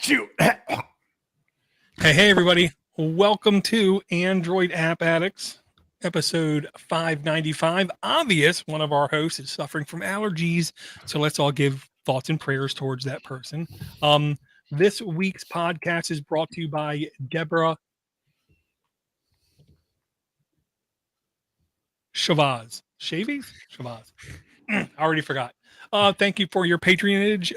Shoot. Hey, everybody. Welcome to Android App Addicts, episode 595. Obvious, one of our hosts is suffering from allergies, so let's all give thoughts and prayers towards that person. This week's podcast is brought to you by Deborah Shavaz. Shavaz? I already forgot. Thank you for your patronage.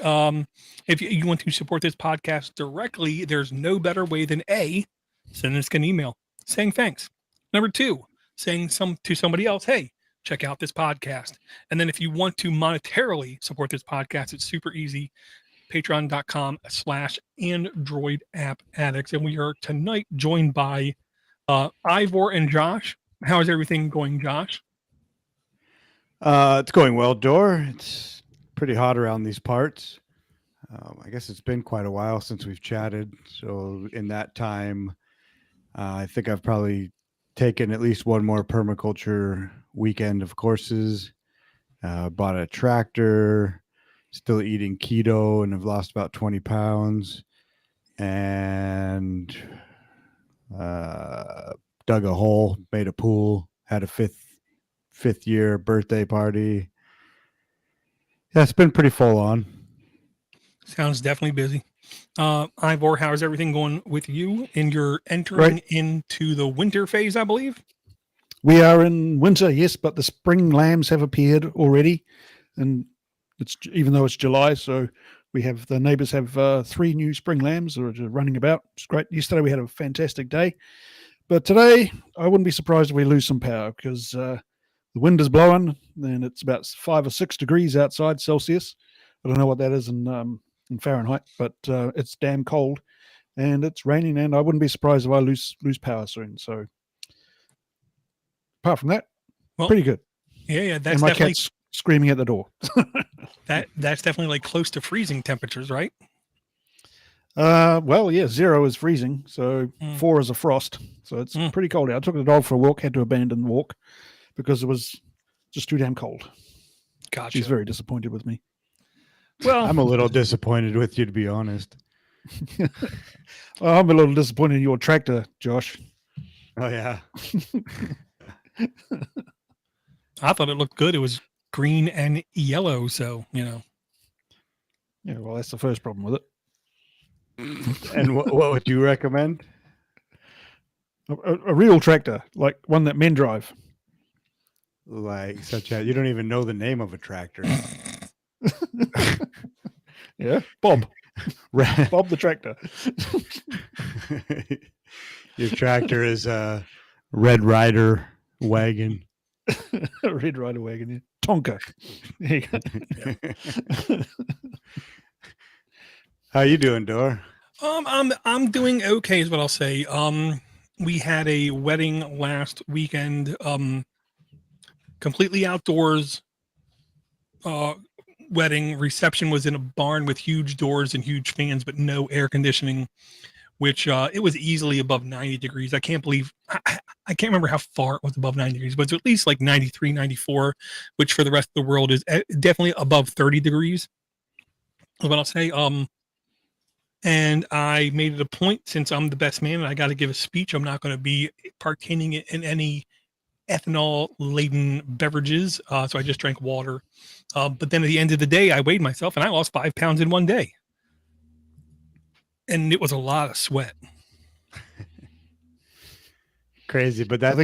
If you want to support this podcast directly, there's no better way than A, send us an email saying thanks. Number two, saying to somebody else, hey, check out this podcast. And then if you want to monetarily support this podcast, it's super easy. Patreon.com/Android App Addicts. And we are tonight joined by Ivor and Josh. How is everything going, Josh? It's going well, Dor. It's pretty hot around these parts. I guess it's been quite a while since we've chatted. So in that time, I think I've probably taken at least one more permaculture weekend of courses, bought a tractor, still eating keto, and have lost about 20 pounds, and dug a hole, made a pool, had a fifth year birthday party. Yeah, it's been pretty full on. Sounds definitely busy. Ivor, how's everything going with you? And you're entering into the winter phase, I believe. We are in winter, yes, but the spring lambs have appeared already, and it's even though it's July, so we have the neighbours have 3 new spring lambs that are running about. It's great. Yesterday we had a fantastic day, but today I wouldn't be surprised if we lose some power because the wind is blowing, and it's about 5 or 6 degrees outside Celsius. I don't know what that is in Fahrenheit, but it's damn cold, and it's raining, and I wouldn't be surprised if I lose power soon. So apart from that, pretty good. Yeah, that's and my definitely cat's screaming at the door. that's definitely like close to freezing temperatures, right? Well, yeah, 0 is freezing, so 4 is a frost, so it's pretty cold out. I took the dog for a walk, had to abandon the walk because it was just too damn cold. Gotcha. She's very disappointed with me. Well, I'm a little disappointed with you, to be honest. Well, I'm a little disappointed in your tractor, Josh. Oh, yeah. I thought it looked good. It was green and yellow, so, you know. Yeah, well, that's the first problem with it. And what would you recommend? A real tractor, like one that men drive. Like you don't even know the name of a tractor. Yeah, Bob. Bob the tractor. Your tractor is a Red Rider wagon. Red Rider wagon, yeah. Tonka. There you go. How you doing, Dor? I'm doing okay, is what I'll say. We had a wedding last weekend, completely outdoors. Wedding reception was in a barn with huge doors and huge fans, but no air conditioning, which it was easily above 90 degrees. I can't remember how far it was above 90 degrees, but it's at least like 93, 94, which for the rest of the world is definitely above 30 degrees. Is what I'll say. And I made it a point, since I'm the best man and I got to give a speech, I'm not going to be partaking in any ethanol-laden beverages, so I just drank water. But then at the end of the day, I weighed myself, and I lost 5 pounds in one day. And it was a lot of sweat. Crazy, but that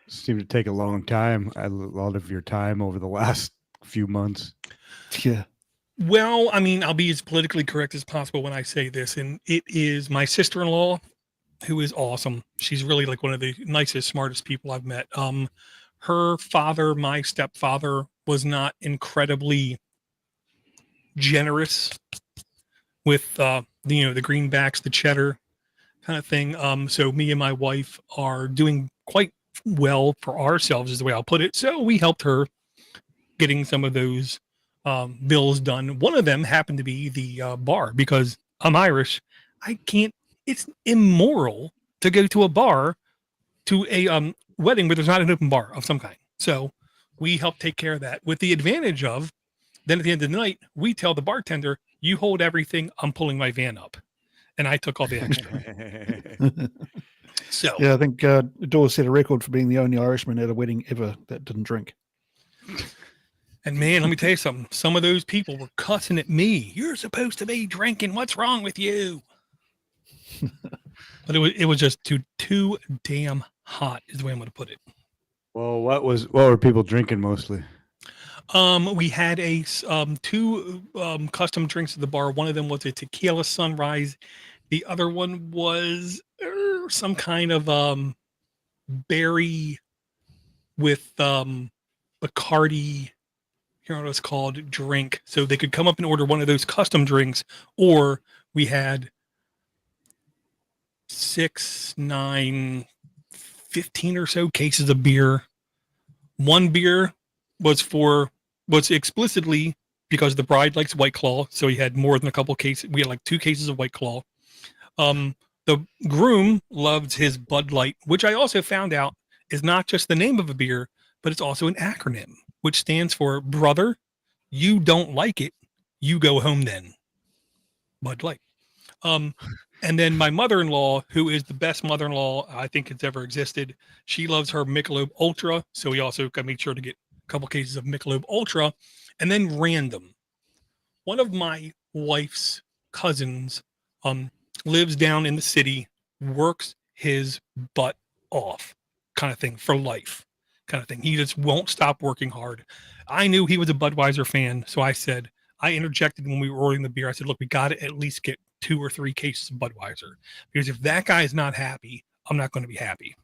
seemed to take a long time, a lot of your time over the last few months. Yeah. Well, I mean, I'll be as politically correct as possible when I say this, and it is my sister-in-law, who is awesome. She's really like one of the nicest, smartest people I've met. Her father, my stepfather, was not incredibly generous with the greenbacks, the cheddar kind of thing. So me and my wife are doing quite well for ourselves, is the way I'll put it. So we helped her getting some of those bills done. One of them happened to be the bar, because I'm Irish. It's immoral to go to a bar, to a wedding where there's not an open bar of some kind. So we help take care of that, with the advantage of, then at the end of the night, we tell the bartender, you hold everything, I'm pulling my van up. and I took all the extra. So Yeah, I think Dawes set a record for being the only Irishman at a wedding ever that didn't drink. and man, let me tell you something. Some of those people were cussing at me. You're supposed to be drinking. What's wrong with you? But it was just too damn hot is the way I'm going to put it. Well, what were people drinking mostly? We had two custom drinks at the bar. One of them was a tequila sunrise. The other one was some kind of berry with Bacardi, what it's called, drink. So they could come up and order one of those custom drinks, or we had 6, 9, 15 or so cases of beer. One beer was explicitly because the bride likes White Claw, so he had more than a couple cases. We had like 2 cases of White Claw. The groom loves his Bud Light, which I also found out is not just the name of a beer, but it's also an acronym, which stands for Brother, You Don't Like It, You Go Home Then. Bud Light. And then my mother-in-law, who is the best mother-in-law I think it's ever existed, she loves her Michelob Ultra, so we also got made sure to get a couple cases of Michelob Ultra. And then random. One of my wife's cousins lives down in the city, works his butt off, kind of thing, for life, kind of thing. He just won't stop working hard. I knew he was a Budweiser fan, so I interjected when we were ordering the beer. I said, look, we got to at least get 2 or 3 cases of Budweiser, because if that guy is not happy, I'm not going to be happy.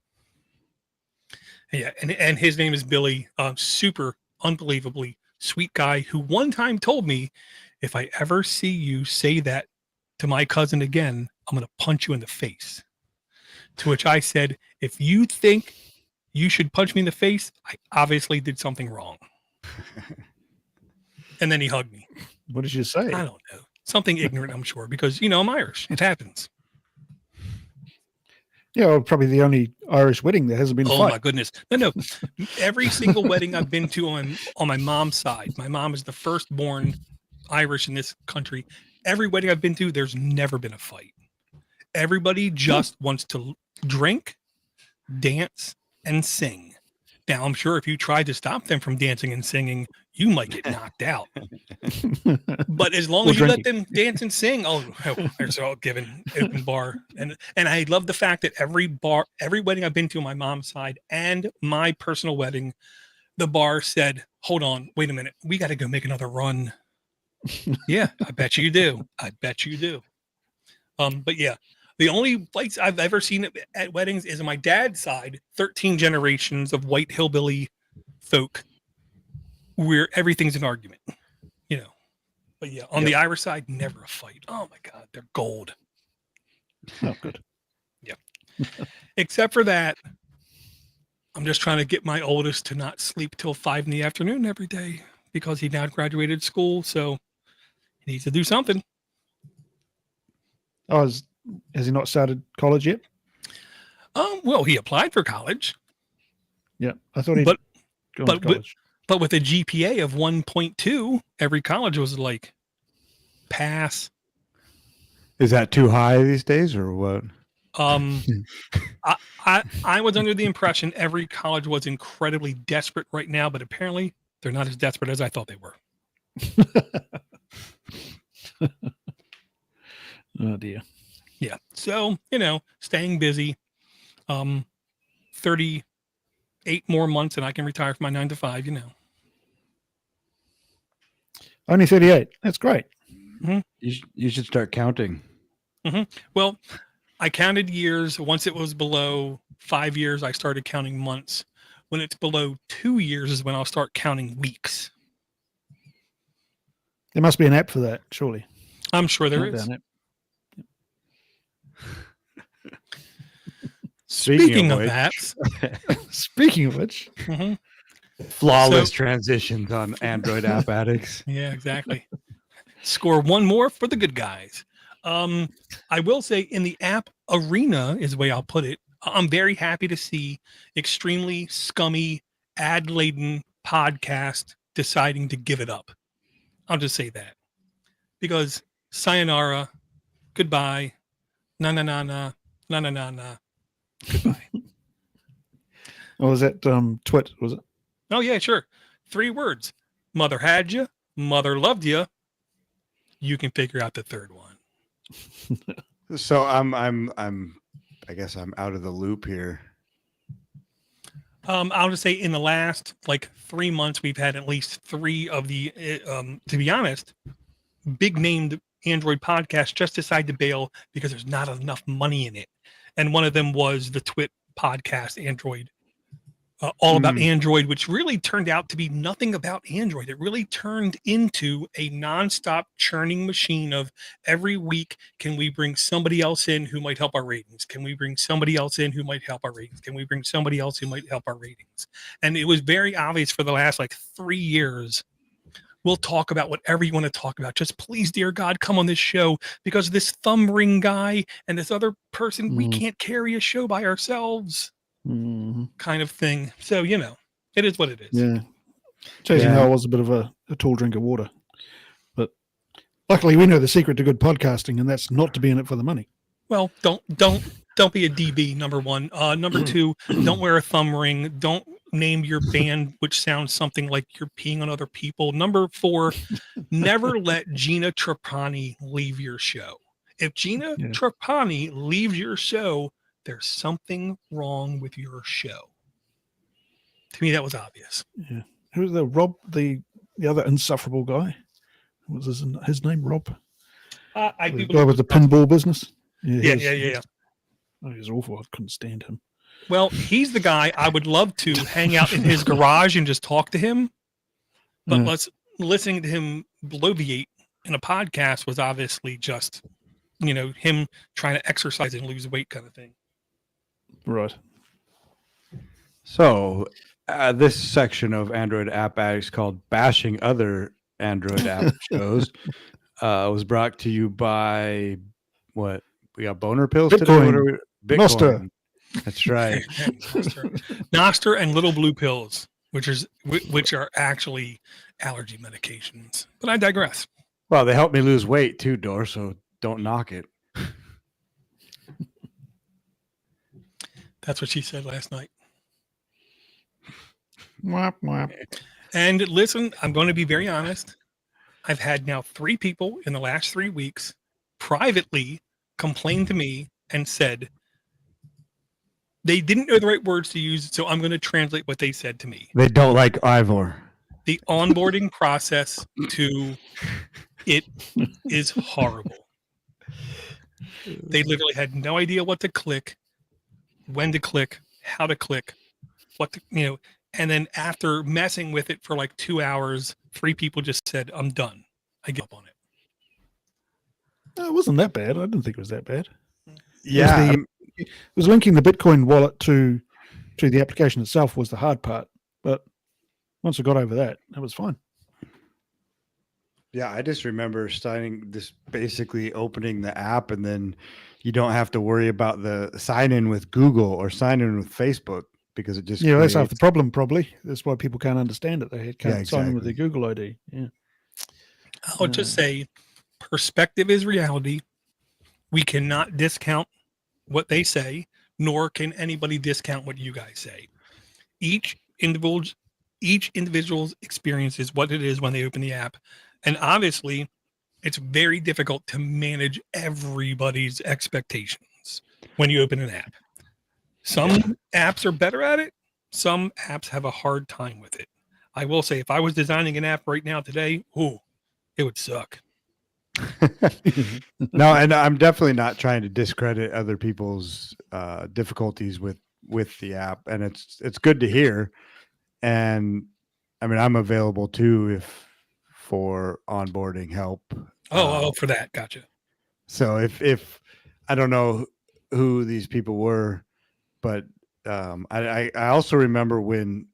Yeah, and his name is Billy, super unbelievably sweet guy, who one time told me, if I ever see you say that to my cousin again, I'm going to punch you in the face. To which I said, if you think you should punch me in the face, I obviously did something wrong. And then he hugged me. What did you say? I don't know. Something ignorant, I'm sure, because, I'm Irish. It happens. Yeah, well, probably the only Irish wedding that hasn't been a Oh, fight. my goodness. No. Every single wedding I've been to on my mom's side, my mom is the firstborn Irish in this country. Every wedding I've been to, there's never been a fight. Everybody just wants to drink, dance, and sing. Now, I'm sure if you tried to stop them from dancing and singing, you might get knocked out. But as long as you let them dance and sing, there's all given open bar. And I love the fact that every wedding I've been to on my mom's side and my personal wedding, the bar said, hold on, wait a minute, we got to go make another run. Yeah, I bet you do. But yeah, the only fights I've ever seen at weddings is on my dad's side, 13 generations of white hillbilly folk, where everything's an argument, But yeah, on the Irish side, never a fight. Oh my God, they're gold. Oh, good. Yeah. Except for that, I'm just trying to get my oldest to not sleep till 5 p.m. every day, because he now graduated school, so he needs to do something. Oh, has he not started college yet? Well, he applied for college. Yeah, I thought he'd go to college. But with a GPA of 1.2, every college was like, pass. Is that too high these days, or what? I was under the impression every college was incredibly desperate right now, but apparently they're not as desperate as I thought they were. Oh dear. Yeah. So, staying busy. 38 more months and I can retire from my 9 to 5, Only 38. That's great. Mm-hmm. You should start counting. Mm-hmm. Well, I counted years. Once it was below 5 years, I started counting months. When it's below 2 years is when I'll start counting weeks. There must be an app for that, surely. I'm sure there is. Speaking of apps. Speaking of which. Mm-hmm. Flawless transitions on Android App Addicts. Yeah, exactly. Score one more for the good guys. I will say in the app arena is the way I'll put it. I'm very happy to see extremely scummy, ad-laden podcast deciding to give it up. I'll just say that. Because sayonara, goodbye, No, no, no, no, no, no, no, no. Goodbye. Or was that Twit? Was it? Oh yeah, sure. 3 words. Mother had you. Mother loved you. You can figure out the third one. So I guess I'm out of the loop here. I'll just say in the last like 3 months, we've had at least 3 of the, to be honest, big named Android podcasts just decide to bail because there's not enough money in it. And one of them was the Twit podcast, Android, all about Android, which really turned out to be nothing about Android. It really turned into a nonstop churning machine of every week. Can we bring somebody else in who might help our ratings? Can we bring somebody else in who might help our ratings? Can we bring somebody else who might help our ratings? And it was very obvious for the last like 3 years. We'll talk about whatever you want to talk about. Just please, dear God, come on this show because this thumb ring guy and this other person, we can't carry a show by ourselves. Kind of thing. So, it is what it is. Yeah. Chasing how I was a bit of a tall drink of water. But luckily we know the secret to good podcasting, and that's not to be in it for the money. Well, don't be a DB, number 1. Number 2, don't wear a thumb ring. Don't name your band which sounds something like you're peeing on other people. Number 4, never let Gina Trapani leave your show. If Gina Trapani leaves your show, there's something wrong with your show. To me, that was obvious. Yeah. Who was the Rob, the other insufferable guy? What was his name? Rob? I the guy with the pinball business? Yeah. Oh, he was awful. I couldn't stand him. Well, he's the guy I would love to hang out in his garage and just talk to him. But listening to him bloviate in a podcast was obviously just, him trying to exercise and lose weight kind of thing. Right. So this section of Android App Addicts called Bashing Other Android App Shows was brought to you by what? We got boner pills Bitcoin. today? What are we? Bitcoin. Noster. That's right. Noster and little blue pills, which are actually allergy medications. But I digress. Well, they help me lose weight too, Dor, so don't knock it. That's what she said last night. Mwah, mwah. And listen, I'm going to be very honest. I've had now 3 people in the last 3 weeks privately complain to me and said they didn't know the right words to use, so I'm going to translate what they said to me. They don't like Ivor. The onboarding process to it is horrible. They literally had no idea what to click, when to click, how to click, what to, and then after messing with it for like 2 hours, 3 people just said, I'm done. I give up on it. It wasn't that bad. I didn't think it was that bad. Yeah. It was linking the Bitcoin wallet to the application itself was the hard part. But once I got over that, it was fine. Yeah, I just remember basically opening the app, and then you don't have to worry about the sign in with Google or sign in with Facebook because it just that's half the problem. Probably that's why people can't understand it. They can't sign in with their Google ID. Yeah, I'll just say, perspective is reality. We cannot discount what they say, nor can anybody discount what you guys say. Each individual's experience is what it is when they open the app. And obviously, it's very difficult to manage everybody's expectations when you open an app. Some apps are better at it. Some apps have a hard time with it. I will say, if I was designing an app right now today, it would suck. No, and I'm definitely not trying to discredit other people's difficulties with the app, and it's good to hear. And I mean, I'm available too for onboarding help. For that, gotcha. So if I don't know who these people were, but I also remember when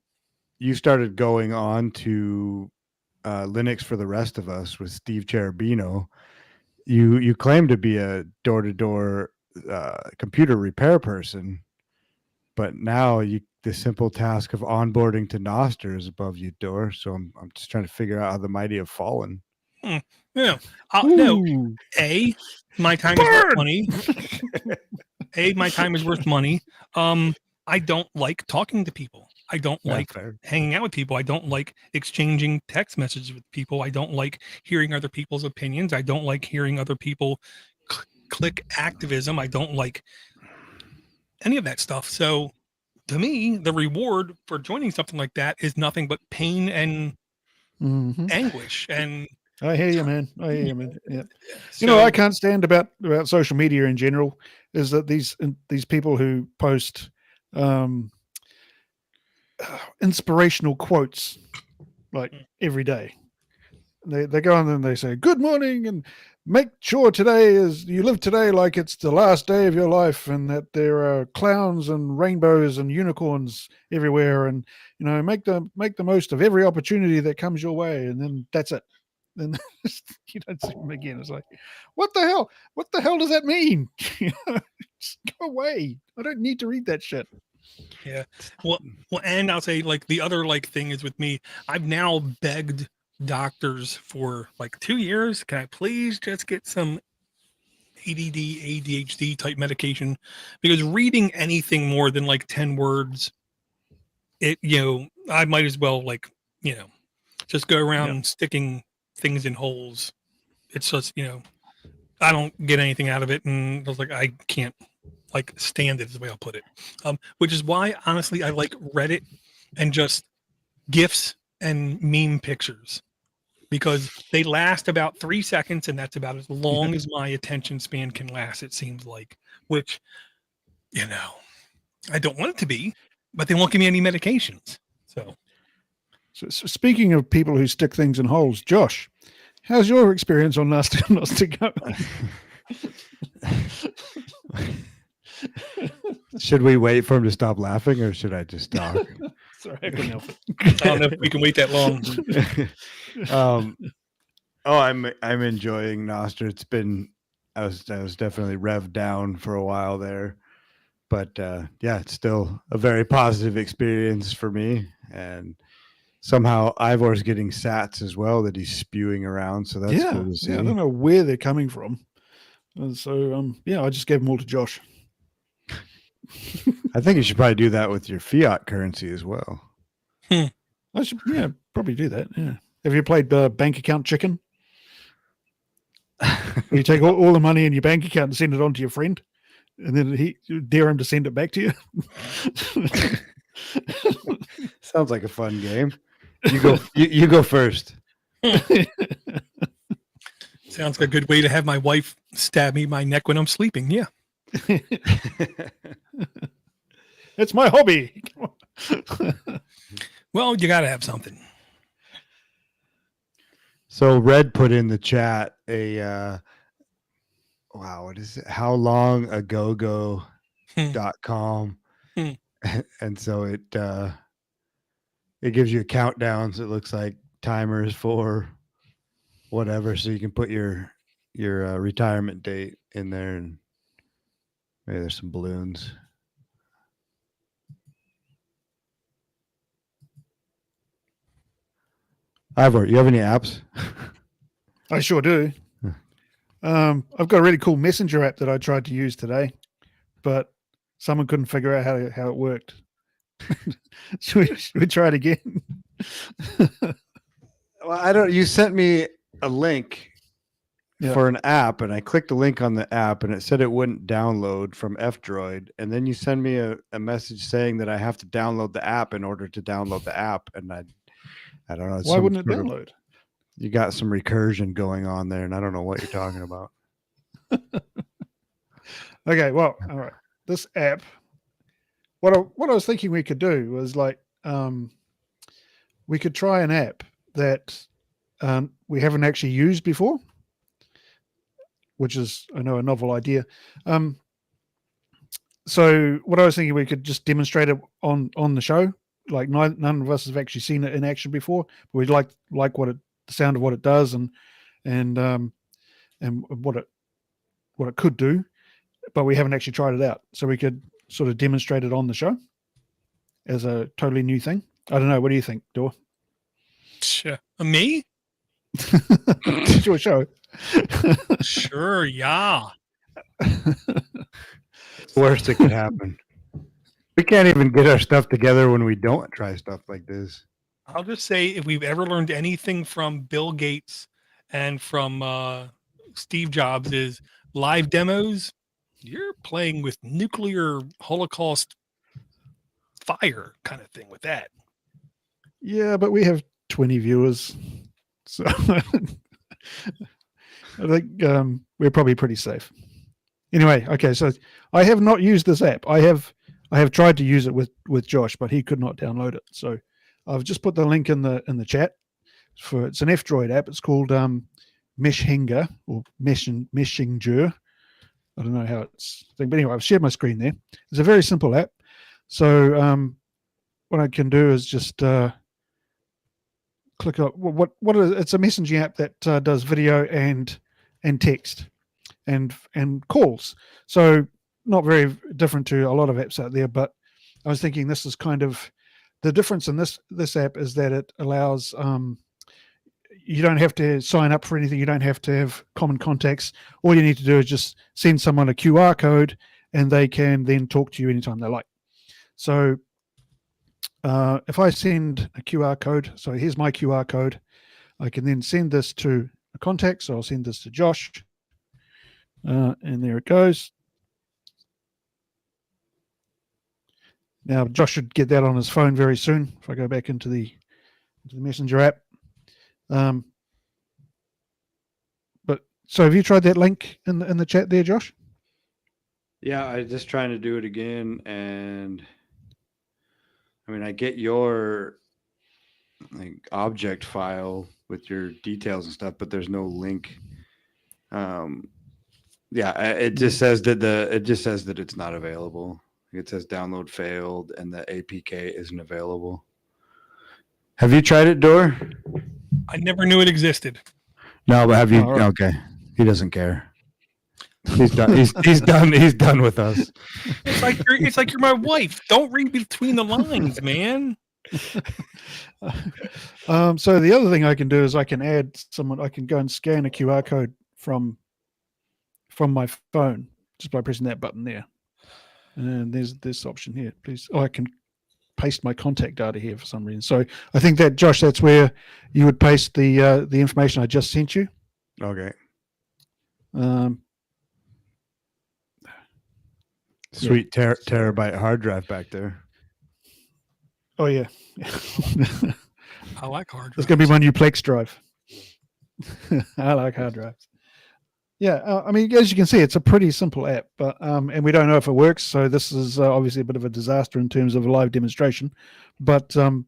you started going on to Linux for the Rest of Us with Steve Cherubino. You claim to be a door-to-door computer repair person, but now the simple task of onboarding to Noster is above you, Dor. So I'm just trying to figure out how the mighty have fallen. No, my time is not money. My time is worth money. I don't like talking to people. I don't like hanging out with people. I don't like exchanging text messages with people. I don't like hearing other people's opinions. I don't like hearing other people click activism. I don't like any of that stuff. So to me, the reward for joining something like that is nothing but pain and anguish. And I hear you, man. Yeah. So, I can't stand about social media in general is that these people who post inspirational quotes like every day. They go on and they say, good morning, and make sure you live today like it's the last day of your life, and that there are clowns and rainbows and unicorns everywhere, and make the most of every opportunity that comes your way, and then that's it. Then you don't see them again. It's like, what the hell? What the hell does that mean? Just go away. I don't need to read that shit. Yeah. Well, and I'll say like the other thing is with me, I've now begged doctors for 2 years. Can I please just get some ADD, ADHD type medication? Because reading anything more than 10 words, I might as well just go around sticking things in holes. It's just, I don't get anything out of it. And I was like, I can't stand it is the way I'll put it. Which is why, honestly, I like Reddit and just GIFs and meme pictures, because they last about 3 seconds, and that's about as long as my attention span can last, it seems like, which, I don't want it to be, but they won't give me any medications. So speaking of people who stick things in holes, Josh, how's your experience on Nostigo? Should we wait for him to stop laughing, or should I just talk? Sorry, I couldn't help it. I don't know if we can wait that long. I'm enjoying Nostr. It's been, I was definitely revved down for a while there, but it's still a very positive experience for me. And somehow Ivor's getting sats as well that he's spewing around, so that's cool to see. I don't know where they're coming from, and so I just gave them all to Josh. I think you should probably do that with your fiat currency as well. I should, probably do that. Yeah. Have you played Bank Account Chicken? You take all the money in your bank account and send it on to your friend, and then you dare him to send it back to you. Sounds like a fun game. You go. You go first. Sounds like a good way to have my wife stab me in my neck when I'm sleeping. Yeah. It's my hobby. Well, you got to have something. So Red put in the chat a what is it? How long ago.com. And so it gives you a countdown. So it looks like timers for whatever. So you can put your retirement date in there, and maybe there's some balloons. Ivor, you have any apps? I sure do. I've got a really cool messenger app that I tried to use today, but someone couldn't figure out how it worked. Should we try it again? Well, you sent me a link for an app, and I clicked the link on the app, and it said it wouldn't download from F-Droid. And then you send me a message saying that I have to download the app in order to download the app. And I don't know. Why wouldn't it download? You got some recursion going on there, and I don't know what you're talking about. Okay, well, all right. This app, what I was thinking we could do was we could try an app that we haven't actually used before, which is, I know, a novel idea. So what I was thinking, we could just demonstrate it on the show. Like none of us have actually seen it in action before, but we'd like the sound of what it does and what it could do, but we haven't actually tried it out. So we could sort of demonstrate it on the show as a totally new thing. I don't know. What do you think, Dor? Sure. Me? It's your show. Sure. Yeah. Worst that could happen. We can't even get our stuff together when we don't try stuff like this. I'll just say, if we've ever learned anything from Bill Gates and from Steve Jobs, is live demos. You're playing with nuclear Holocaust fire kind of thing with that. Yeah, but we have 20 viewers, so I think we're probably pretty safe. Anyway, okay, so I have not used this app. I have tried to use it with Josh, but he could not download it. So I've just put the link in the chat for it's an F-Droid app. It's called Meshinger or Meshinger. I don't know how it's thing, but anyway, I've shared my screen there. It's a very simple app. So what I can do is just click up it's a messaging app that does video and text and calls. So not very different to a lot of apps out there, but I was thinking this is kind of the difference in this app is that it allows you don't have to sign up for anything. You don't have to have common contacts. All you need to do is just send someone a QR code and they can then talk to you anytime they like. So if I send a QR code, so here's my QR code, I can then send this to a contact. So I'll send this to Josh. And there it goes. Now Josh should get that on his phone very soon. If I go back into the Messenger app. But so have you tried that link in the chat there, Josh? Yeah, I just trying to do it again, and I mean, I get your like object file with your details and stuff, but there's no link. Yeah, it just says that it's not available. It says download failed and the APK isn't available. Have you tried it, Door? I never knew it existed. No, but have you? All right. Okay, he doesn't care. He's done. He's done. He's done with us. It's like you're my wife. Don't read between the lines, man. So the other thing I can do is I can add someone. I can go and scan a QR code from my phone just by pressing that button there. And there's this option here. Please, I can paste my contact data here for some reason. So I think that, Josh, that's where you would paste the information I just sent you. Okay. Sweet terabyte hard drive back there. Oh yeah. I like hard drives. It's going to be my new Plex drive. I like hard drives. Yeah, I mean, as you can see, it's a pretty simple app, but and we don't know if it works. So this is obviously a bit of a disaster in terms of a live demonstration. But so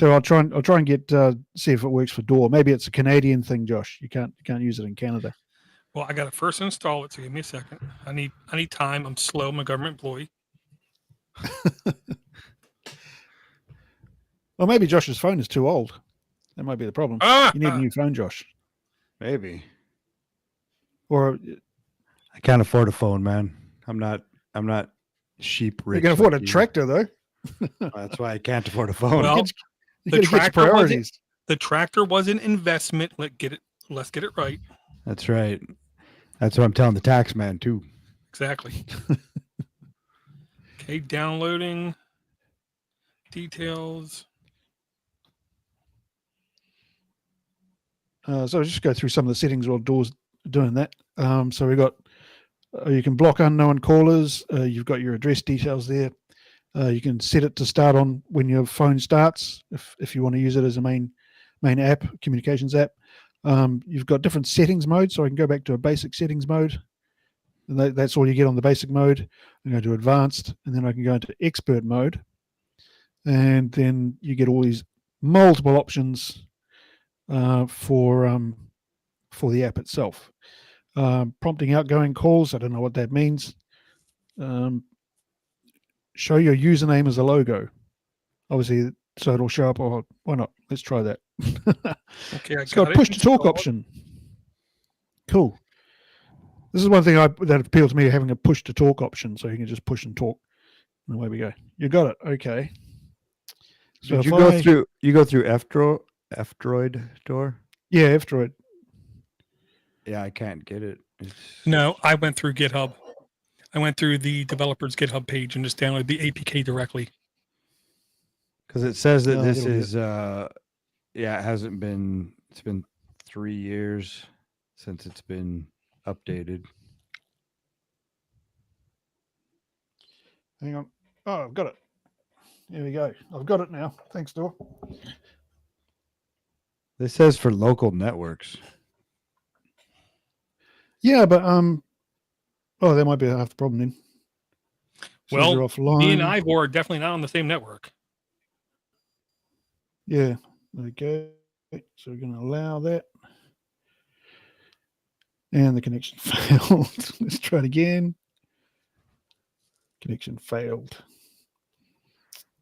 I'll try and get see if it works for Door. Maybe it's a Canadian thing, Josh. You can't use it in Canada. Well, I got to first install it, so give me a second. I need time. I'm slow. I'm a government employee. Well, maybe Josh's phone is too old. That might be the problem. You need a new phone, Josh. Maybe. Or I can't afford a phone, man. I'm not sheep rich. you can afford a like you. tractor, though. That's why I can't afford a phone. Well, You gotta get your priorities. the tractor was an investment. Let's get it right. That's right. That's what I'm telling the tax man too. Exactly. Okay, downloading details. So I'll just go through some of the settings while Door's doing that. So we got you can block unknown callers. You've got your address details there. You can set it to start on when your phone starts if you want to use it as a main app, communications app. You've got different settings modes, so I can go back to a basic settings mode. And that's all you get on the basic mode. I'm going to advanced, and then I can go into expert mode. And then you get all these multiple options for the app itself. Prompting outgoing calls, I don't know what that means. Show your username as a logo. Obviously, so it'll show up. Oh, why not? Let's try that. Okay, It's got a push to talk option. Cool. This is one thing that appealed to me, having a push to talk option, so you can just push and talk. And away we go. You got it. Okay. So Did you go through F-Droid Door? Yeah, F-Droid. Yeah, I can't get it. No, I went through GitHub. I went through the developer's GitHub page and just downloaded the APK directly. Because it says that No, this it'll be is, it hasn't been, it's been 3 years since it's been updated. Hang on. Oh, I've got it. Here we go. I've got it now. Thanks, Door. This says for local networks. Yeah, but oh, that might be half the problem then. Says Well, you're offline. me and Ivor are definitely not on the same network. Yeah. Okay. So we're going to allow that. And the connection failed. Let's try it again. Connection failed.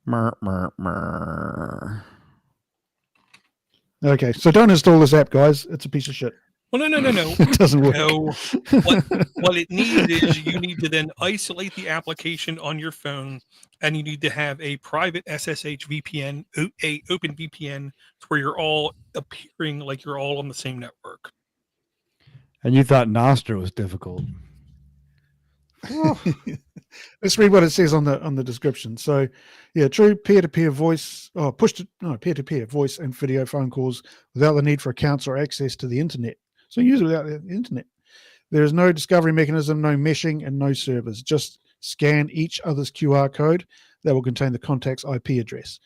Mer, mer, mer. Okay, so don't install this app, guys. It's a piece of shit. Well, no. It doesn't work. No. What it needs is you need to then isolate the application on your phone, and you need to have a private SSH VPN, a open VPN, where you're all appearing like you're all on the same network. And you thought Nostr was difficult. Let's read what it says on the description. So, yeah, true peer-to-peer voice, peer-to-peer voice and video phone calls without the need for accounts or access to the internet. So use it without the internet. There is no discovery mechanism, no meshing, and no servers. Just scan each other's QR code that will contain the contact's IP address.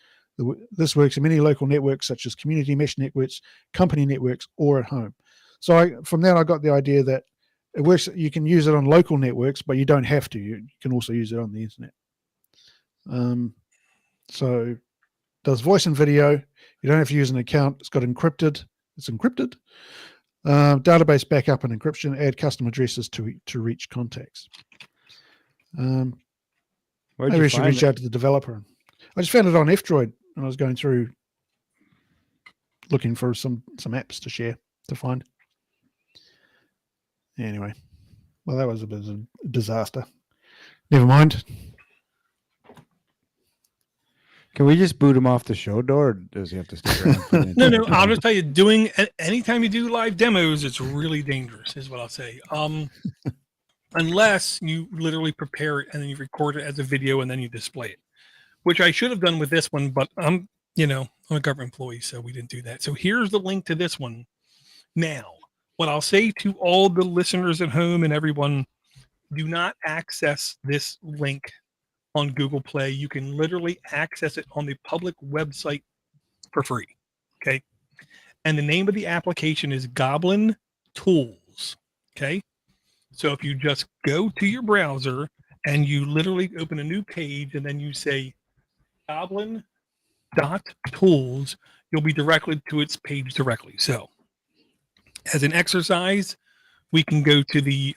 This works in many local networks such as community mesh networks, company networks, or at home. So from that, I got the idea that it works. You can use it on local networks, but you don't have to. You can also use it on the internet. So does voice and video. You don't have to use an account. It's got encrypted. It's encrypted. Database backup and encryption. Add custom addresses to reach contacts. Where'd Maybe you we should find reach it? out to the developer. I just found it on F-Droid, and I was going through looking for some apps to share to find. Anyway, well, that was a bit of a disaster. Never mind. Can we just boot him off the show door, or does he have to stick around? For the No, entire I'll time? just tell you, anytime you do live demos, it's really dangerous, is what I'll say. Unless you literally prepare it and then you record it as a video and then you display it, which I should have done with this one, but I'm a government employee, so we didn't do that. So here's the link to this one. Now, what I'll say to all the listeners at home and everyone, do not access this link on Google Play. You can literally access it on the public website for free. Okay. And the name of the application is Goblin Tools. Okay. So if you just go to your browser and you literally open a new page and then you say goblin.tools, you'll be directed to its page directly. So as an exercise, we can go to the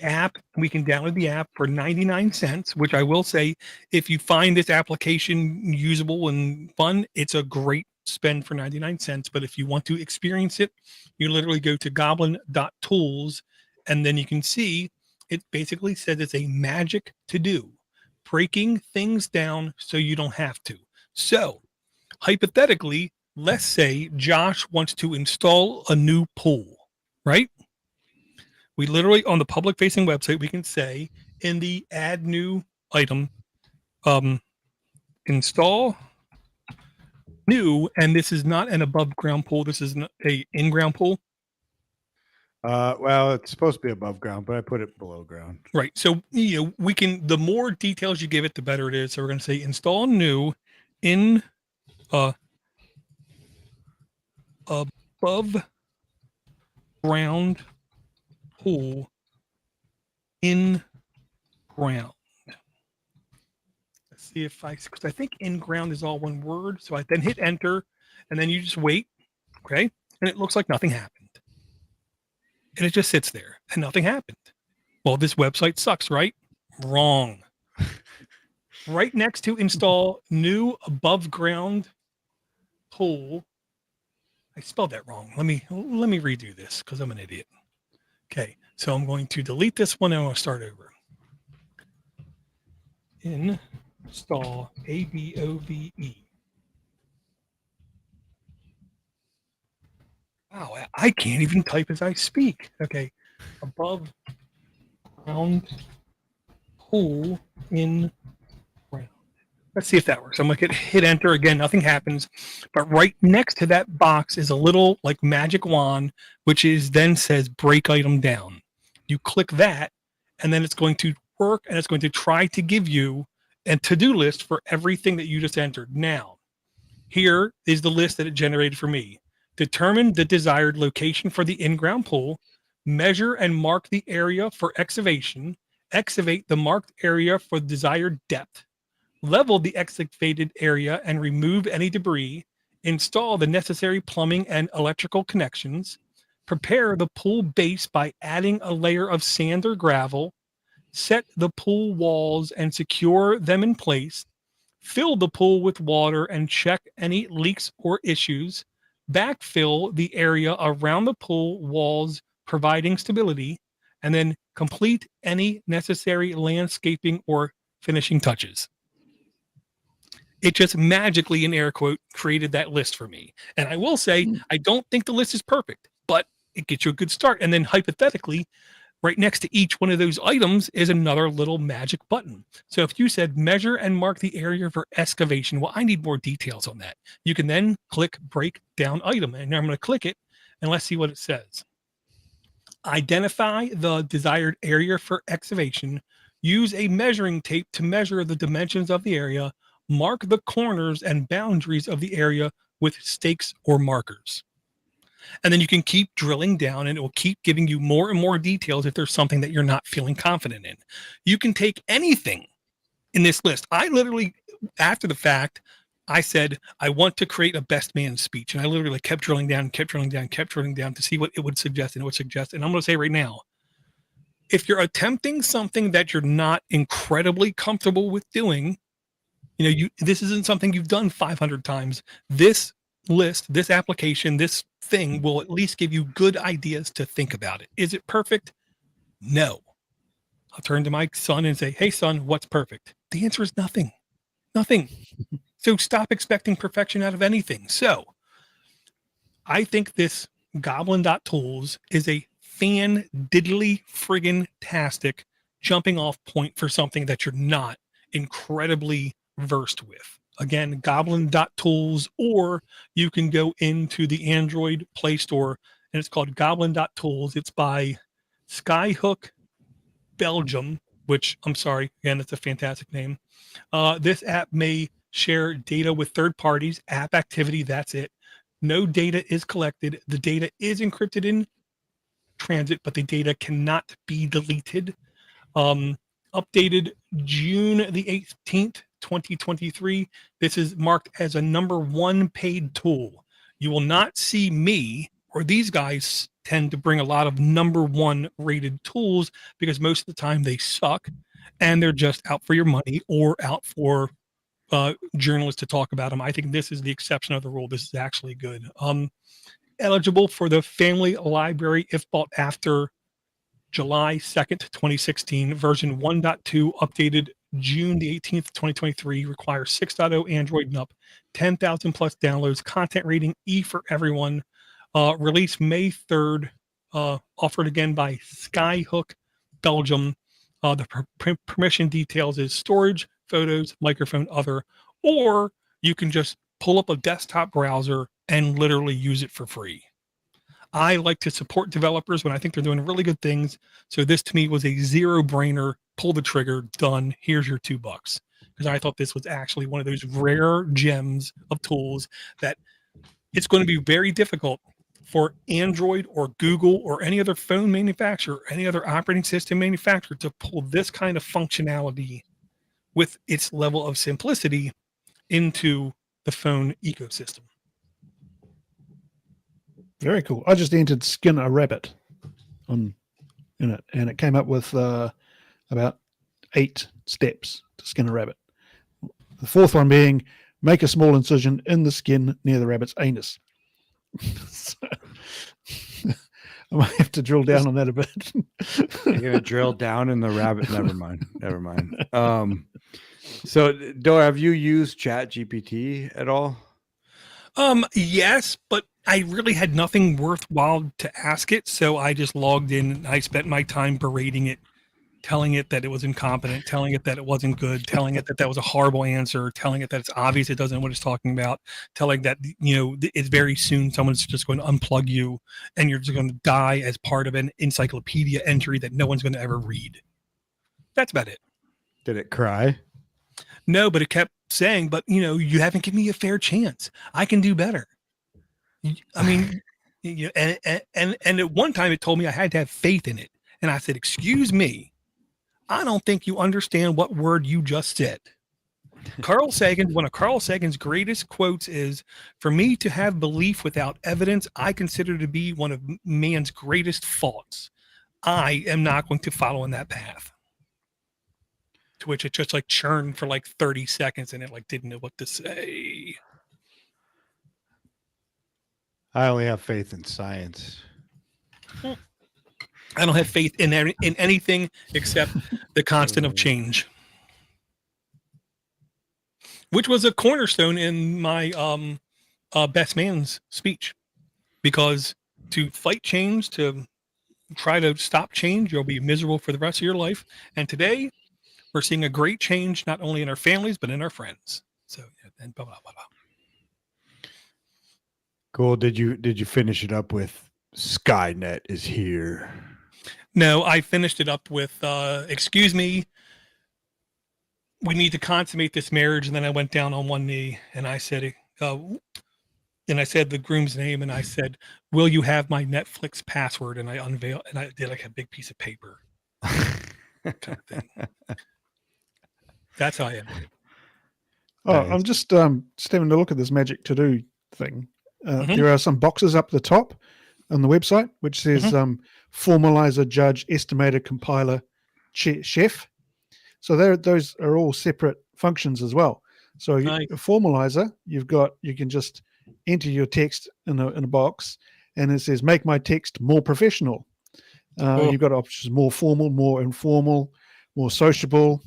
app. We can download the app for 99 cents, which I will say, if you find this application usable and fun, it's a great spend for 99 cents. But if you want to experience it, you literally go to goblin.tools, and then you can see it basically says it's a magic to do, breaking things down so you don't have to. So hypothetically, let's say Josh wants to install a new pool, right? We literally, on the public facing website, we can say in the add new item, install new, and this is not an above ground pool. This is a in-ground pool. Well, it's supposed to be above ground, but I put it below ground. Right. So, we can, the more details you give it, the better it is. So we're going to say install new in above ground pool in ground. Let's see because I think in ground is all one word. So I then hit enter, and then you just wait. Okay. And it looks like nothing happened. And it just sits there and nothing happened. Well, this website sucks, right? Wrong. Right next to install new above ground pool. I spelled that wrong. Let me redo this because I'm an idiot. Okay, so I'm going to delete this one and I'm going to start over. Install ABOVE. Wow, I can't even type as I speak. Okay, above Round pool in round. Let's see if that works. I'm going to hit enter again. Nothing happens. But right next to that box is a little like magic wand, which is then says break item down. You click that, and then it's going to work, and it's going to try to give you a to-do list for everything that you just entered. Now, here is the list that it generated for me. Determine the desired location for the in-ground pool, measure and mark the area for excavation, excavate the marked area for desired depth, level the excavated area and remove any debris, install the necessary plumbing and electrical connections, prepare the pool base by adding a layer of sand or gravel, set the pool walls and secure them in place, fill the pool with water and check any leaks or issues, backfill the area around the pool walls, providing stability, and then complete any necessary landscaping or finishing touches. It just magically, in air quote, created that list for me. And I will say, I don't think the list is perfect, but it gets you a good start. And then hypothetically, right next to each one of those items is another little magic button. So if you said measure and mark the area for excavation, well, I need more details on that. You can then click break down item, and I'm going to click it, and let's see what it says. Identify the desired area for excavation. Use a measuring tape to measure the dimensions of the area. Mark the corners and boundaries of the area with stakes or markers. And then you can keep drilling down, and it will keep giving you more and more details if there's something that you're not feeling confident in. You can take anything in this list. I literally, after the fact, I said, I want to create a best man speech. And I literally kept drilling down to see what it would suggest, and it would suggest. And I'm going to say right now, if you're attempting something that you're not incredibly comfortable with doing, this isn't something you've done 500 times. This list, this application, this thing will at least give you good ideas to think about it. Is it perfect? No. I'll turn to my son and say, hey, son, what's perfect? The answer is nothing. Nothing. So stop expecting perfection out of anything. So I think this goblin.tools is a diddly friggin' tastic jumping off point for something that you're not incredibly versed with. Again, goblin.tools, or you can go into the Android Play Store, and it's called goblin.tools. It's by Skyhook Belgium, which I'm sorry, again, it's a fantastic name. This app may share data with third parties, app activity, that's it. No data is collected. The data is encrypted in transit, but the data cannot be deleted. Updated June the 18th, 2023. This is marked as a #1 paid tool. You will not see me, or these guys tend to bring a lot of #1 rated tools because most of the time they suck and they're just out for your money or out for journalists to talk about them. I think this is the exception of the rule. This is actually good. Eligible for the family library if bought after July 2nd, 2016. Version 1.2 updated June the 18th, 2023. Requires 6.0 Android and up. 10,000 plus downloads. Content rating E for everyone. Release May 3rd. Offered again by Skyhook Belgium. The permission details is storage, photos, microphone, other, or you can just pull up a desktop browser and literally use it for free. I like to support developers when I think they're doing really good things. So this to me was a zero-brainer. Pull the trigger, done. Here's your $2. Because I thought this was actually one of those rare gems of tools that it's going to be very difficult for Android or Google or any other phone manufacturer, any other operating system manufacturer to pull this kind of functionality with its level of simplicity into the phone ecosystem. Very cool. I just entered skin a rabbit in it, and it came up with about 8 steps to skin a rabbit. The fourth one being make a small incision in the skin near the rabbit's anus. So, I might have to drill down on that a bit. You're gonna drill down in the rabbit. Never mind. So Dora, have you used ChatGPT at all? Yes, but I really had nothing worthwhile to ask it, so I just logged in and I spent my time berating it telling it that it was incompetent, telling it that it wasn't good, telling it that that was a horrible answer, telling it that it's obvious it doesn't know what it's talking about, telling that, it's very soon someone's just going to unplug you and you're just going to die as part of an encyclopedia entry that no one's going to ever read. That's about it. Did it cry? No, but it kept saying, but you haven't given me a fair chance. I can do better. I mean, and at one time it told me I had to have faith in it. And I said, excuse me, I don't think you understand what word you just said. One of Carl Sagan's greatest quotes is, for me to have belief without evidence, I consider to be one of man's greatest faults. I am not going to follow in that path. To which it just like churned for like 30 seconds and it like didn't know what to say. I only have faith in science. I don't have faith in anything except the constant of change, which was a cornerstone in my best man's speech, because to fight change, to try to stop change, you'll be miserable for the rest of your life. And today we're seeing a great change, not only in our families, but in our friends. So, and blah, blah, blah, blah. Cool. Did you finish it up with Skynet is here? No, I finished it up with, excuse me, we need to consummate this marriage. And then I went down on one knee and I said, and I said the groom's name and I said, will you have my Netflix password? And I unveiled, and I did like a big piece of paper kind of thing. That's how I am. Oh, Nice. I'm just having a look at this Magic To Do thing. There are some boxes up the top on the website which says formalizer, judge, estimator, compiler, chef. So those are all separate functions as well. So Nice. A formalizer, you can just enter your text in a box, and it says make my text more professional. Cool. You've got options: more formal, more informal, more sociable,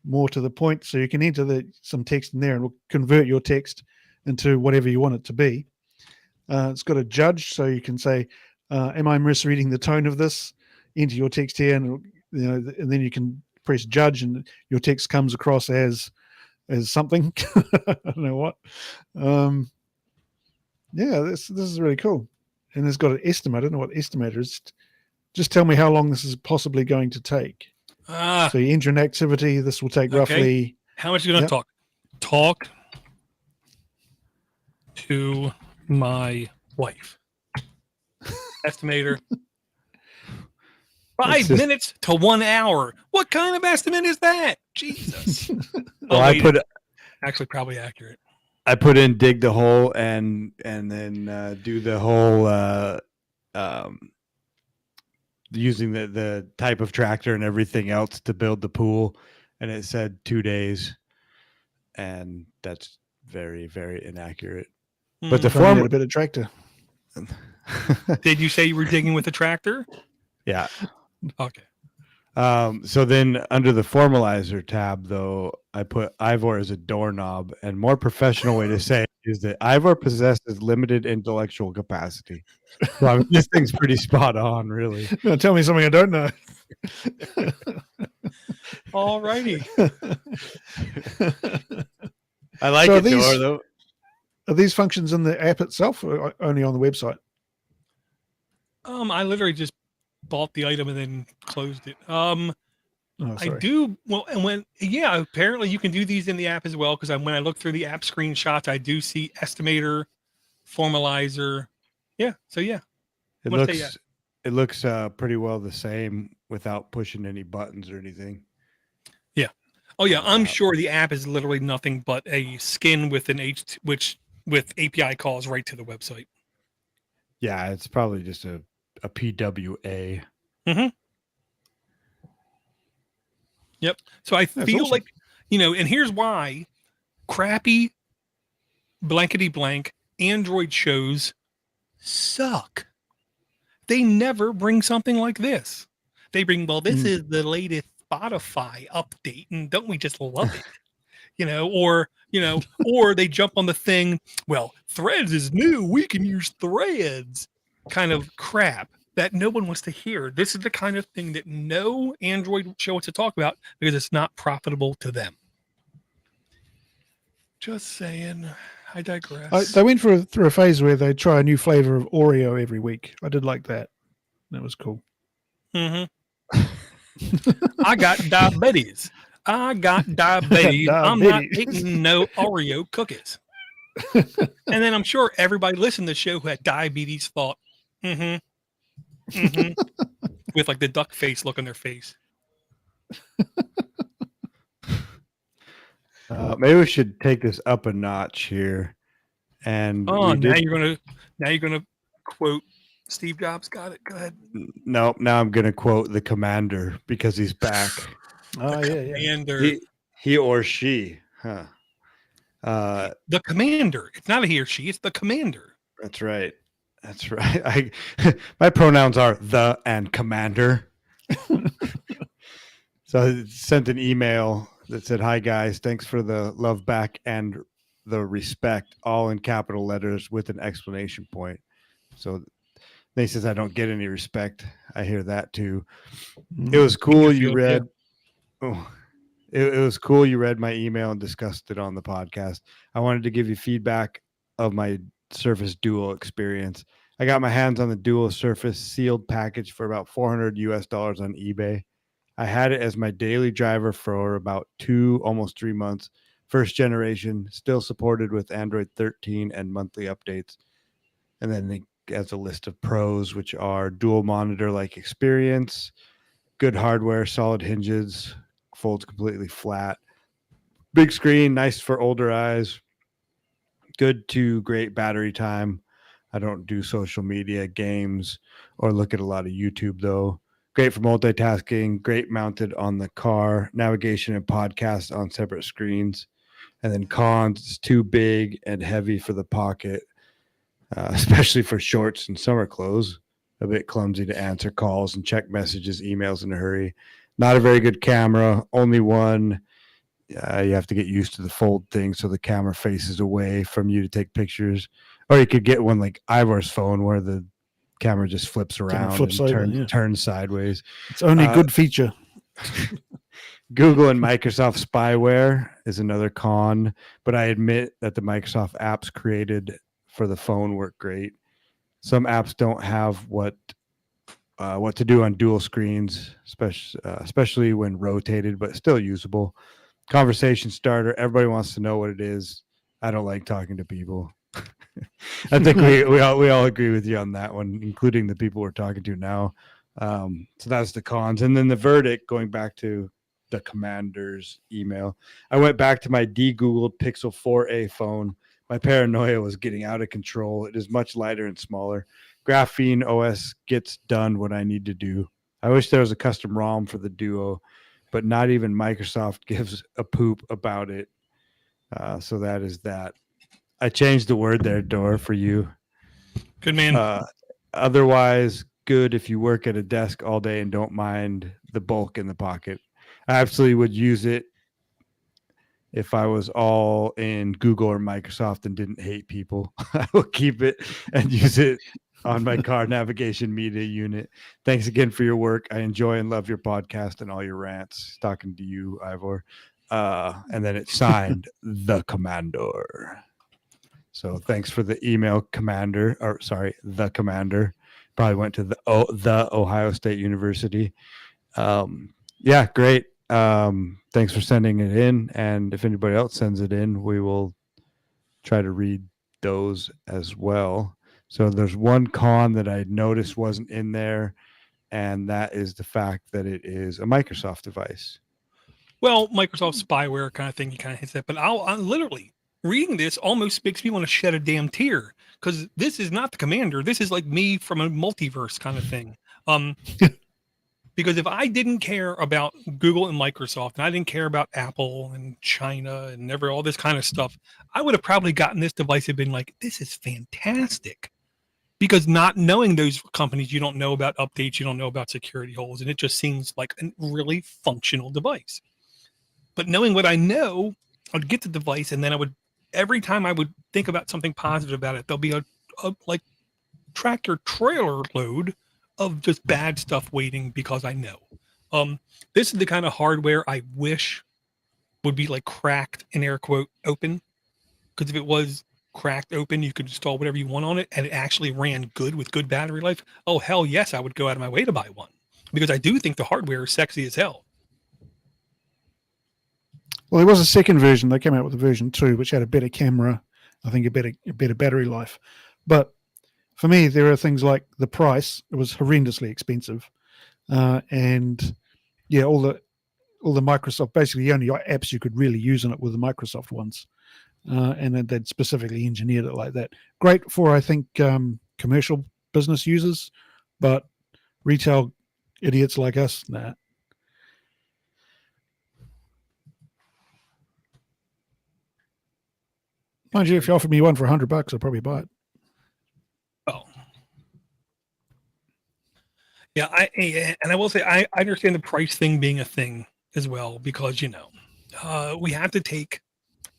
more to the point. So you can enter some text in there and it will convert your text into whatever you want it to be. It's got a judge, so you can say, am I misreading the tone of this? Enter your text here, and and then you can press judge and your text comes across as something. I don't know what. This is really cool. And it's got an estimate. I don't know what estimator is. Just tell me how long this is possibly going to take. So you enter an activity. This will take roughly. How much are you going to talk? Talk to my wife. Estimator. 5 minutes to 1 hour. What kind of estimate is that? Jesus. Well, actually probably accurate. I put in dig the hole and then do the whole using the type of tractor and everything else to build the pool, and it said 2 days, and that's very, very inaccurate. But the form a bit of tractor. Did you say you were digging with a tractor? Yeah. Okay. So then under the formalizer tab, though, I put Ivor as a doorknob, and more professional way to say it is that Ivor possesses limited intellectual capacity. So I mean, this thing's pretty spot on, really. No, tell me something I don't know. All righty. I like So it, door, though. Are these functions in the app itself or only on the website? I literally just bought the item and then closed it. I do. Well, and apparently you can do these in the app as well. Because when I look through the app screenshots, I do see estimator, formalizer. Yeah. So yeah, It looks pretty well the same without pushing any buttons or anything. Yeah. Oh yeah. I'm sure the app is literally nothing but a skin with with API calls right to the website. Yeah, it's probably just a PWA. Mm-hmm. Yep. So I feel awesome. like, and here's why crappy blankety blank Android shows suck. They never bring something like this. They bring, this is the latest Spotify update, and don't we just love it? Or they jump on the thing, Threads is new, we can use Threads kind of crap. that no one wants to hear. This is the kind of thing that no Android show wants to talk about because it's not profitable to them. Just saying. I digress. They went through a phase where they try a new flavor of Oreo every week. I did like that. That was cool. Mm-hmm. I got diabetes. I'm not eating no Oreo cookies. And then I'm sure everybody listening to the show who had diabetes thought, with like the duck face look on their face. Maybe we should take this up a notch here. And now you're gonna quote Steve Jobs. Got it. Go ahead. No, now I'm gonna quote the commander because he's back. Commander. He or she, huh? The commander. It's not a he or she. It's the commander. That's right. That's right. My pronouns are the and commander. So I sent an email that said, "Hi guys, thanks for the love back and the respect, all in capital letters with an exclamation point." So they says I don't get any respect. I hear that too. It was cool you read. Oh, it was cool you read my email and discussed it on the podcast. I wanted to give you feedback of my Surface Duo experience. I got my hands on the Duo Surface sealed package for about $400 on eBay. I had it as my daily driver for about almost 3 months. First generation, still supported with Android 13 and monthly updates. And then it has a list of pros, which are dual monitor-like experience, good hardware, solid hinges, folds completely flat, big screen, nice for older eyes, good to great battery time. I don't do social media, games, or look at a lot of YouTube, though. Great for multitasking, great mounted on the car, navigation and podcast on separate screens. And then cons, it's too big and heavy for the pocket, especially for shorts and summer clothes. A bit clumsy to answer calls and check messages, emails in a hurry. Not a very good camera, only one. You have to get used to the fold thing so the camera faces away from you to take pictures. Or you could get one like Ivor's phone where the camera just flips around and turns sideways. It's only a good feature. Google and Microsoft spyware is another con, but I admit that the Microsoft apps created for the phone work great. Some apps don't have what to do on dual screens, especially when rotated, but still usable. Conversation starter. Everybody wants to know what it is. I don't like talking to people. I think we all agree with you on that one, including the people we're talking to now. So that's the cons. And then the verdict, going back to the commander's email, I went back to my de-Googled Pixel 4a phone. My paranoia was getting out of control. It is much lighter and smaller. Graphene OS gets done what I need to do. I wish there was a custom ROM for the Duo, but not even Microsoft gives a poop about it. So that is that. I changed the word there, Dor, for you. Good man. Otherwise, good if you work at a desk all day and don't mind the bulk in the pocket. I absolutely would use it if I was all in Google or Microsoft and didn't hate people. I will keep it and use it on my car navigation media unit. Thanks again for your work. I enjoy and love your podcast and all your rants. Talking to you, Ivor. And then it's signed the Commander. So thanks for the email, the Commander. Probably went to the Ohio State University. Yeah, great. Thanks for sending it in. And if anybody else sends it in, we will try to read those as well. So there's one con that I noticed wasn't in there, and that is the fact that it is a Microsoft device. Well, Microsoft spyware kind of thing, he kind of hits that. But I'm literally reading this almost makes me want to shed a damn tear, because this is not the Commander. This is like me from a multiverse kind of thing. Because if I didn't care about Google and Microsoft, and I didn't care about Apple and China and all this kind of stuff, I would have probably gotten this device and been like, this is fantastic. Because not knowing those companies, you don't know about updates, you don't know about security holes, and it just seems like a really functional device. But knowing what I know, I'd get the device, and then every time I would think about something positive about it, there'll be a like tractor trailer load of just bad stuff waiting because I know. This is the kind of hardware I wish would be like cracked and air quote open. Because if it was cracked open, you could install whatever you want on it and it actually ran good with good battery life. Oh, hell yes, I would go out of my way to buy one. Because I do think the hardware is sexy as hell. Well, there was a second version. They came out with a version 2, which had a better camera, I think a better battery life. But for me, there are things like the price. It was horrendously expensive. And yeah, all the Microsoft, basically the only apps you could really use on it were the Microsoft ones. And then they'd specifically engineered it like that. Great for, I think, commercial business users, but retail idiots like us, nah. Mind you, if you offered me one for $100, I'd probably buy it. Oh. Yeah, I will say I understand the price thing being a thing as well, because we have to take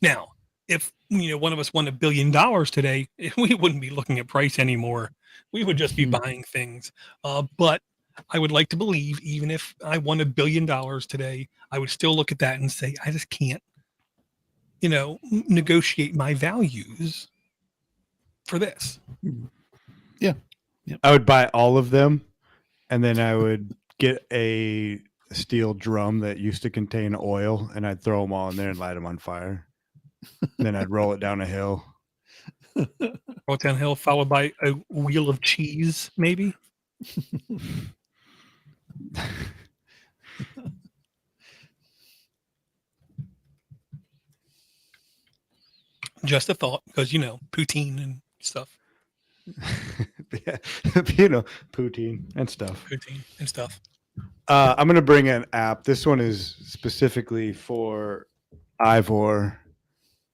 now. If one of us won $1 billion today, we wouldn't be looking at price anymore. We would just be buying things. But I would like to believe, even if I won $1 billion today, I would still look at that and say, I just can't, negotiate my values for this. Yeah. I would buy all of them, and then I would get a steel drum that used to contain oil, and I'd throw them all in there and light them on fire. Then I'd roll it down a hill. Roll it downhill, followed by a wheel of cheese, maybe. Just a thought, because poutine and stuff. Yeah, poutine and stuff. Poutine and stuff. I'm going to bring an app. This one is specifically for Ivor,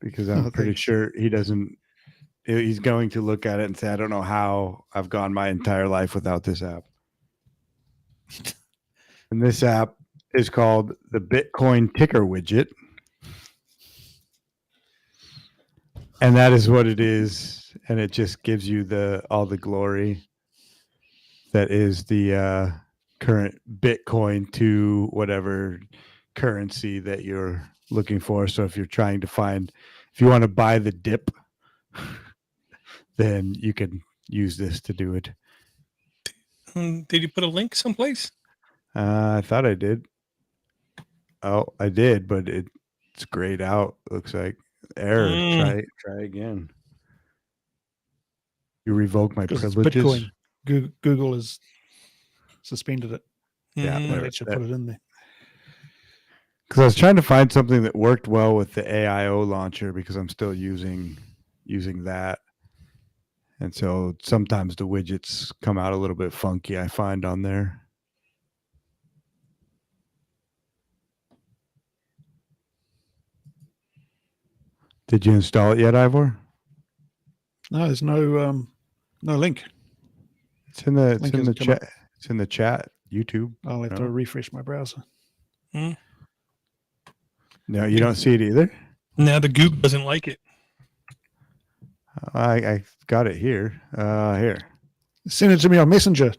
because I'm pretty sure he's going to look at it and say, I don't know how I've gone my entire life without this app. And this app is called the Bitcoin Ticker Widget. And that is what it is. And it just gives you all the glory that is the current Bitcoin to whatever currency that you're looking for. So if you're trying to if you want to buy the dip, then you can use this to do it. Did you put a link someplace? I thought I did. Oh, I did, but it's grayed out. Looks like error. Try again. You revoke my privileges. Bitcoin. Google has suspended it. Yeah, they should put it in there. Because I was trying to find something that worked well with the AIO launcher, because I'm still using that. And so sometimes the widgets come out a little bit funky, I find, on there. Did you install it yet, Ivor? No, there's no link. It's in the chat. It's in the chat. YouTube. I'll have to refresh my browser. No, you don't see it either? No, the Google doesn't like it. I got it here. Here. Send it to me on Messenger.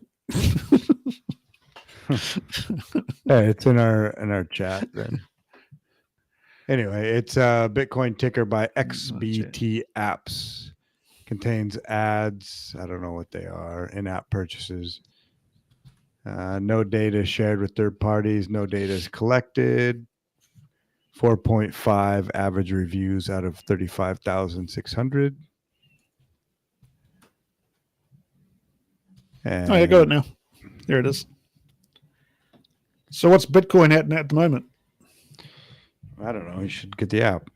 Hey, it's in our chat then. Anyway, it's a Bitcoin ticker by XBT Apps. Contains ads. I don't know what they are. In-app purchases. No data shared with third parties. No data is collected. 4.5 average reviews out of 35,600. And I got it now. There it is. So what's Bitcoin at the moment? I don't know. You should get the app.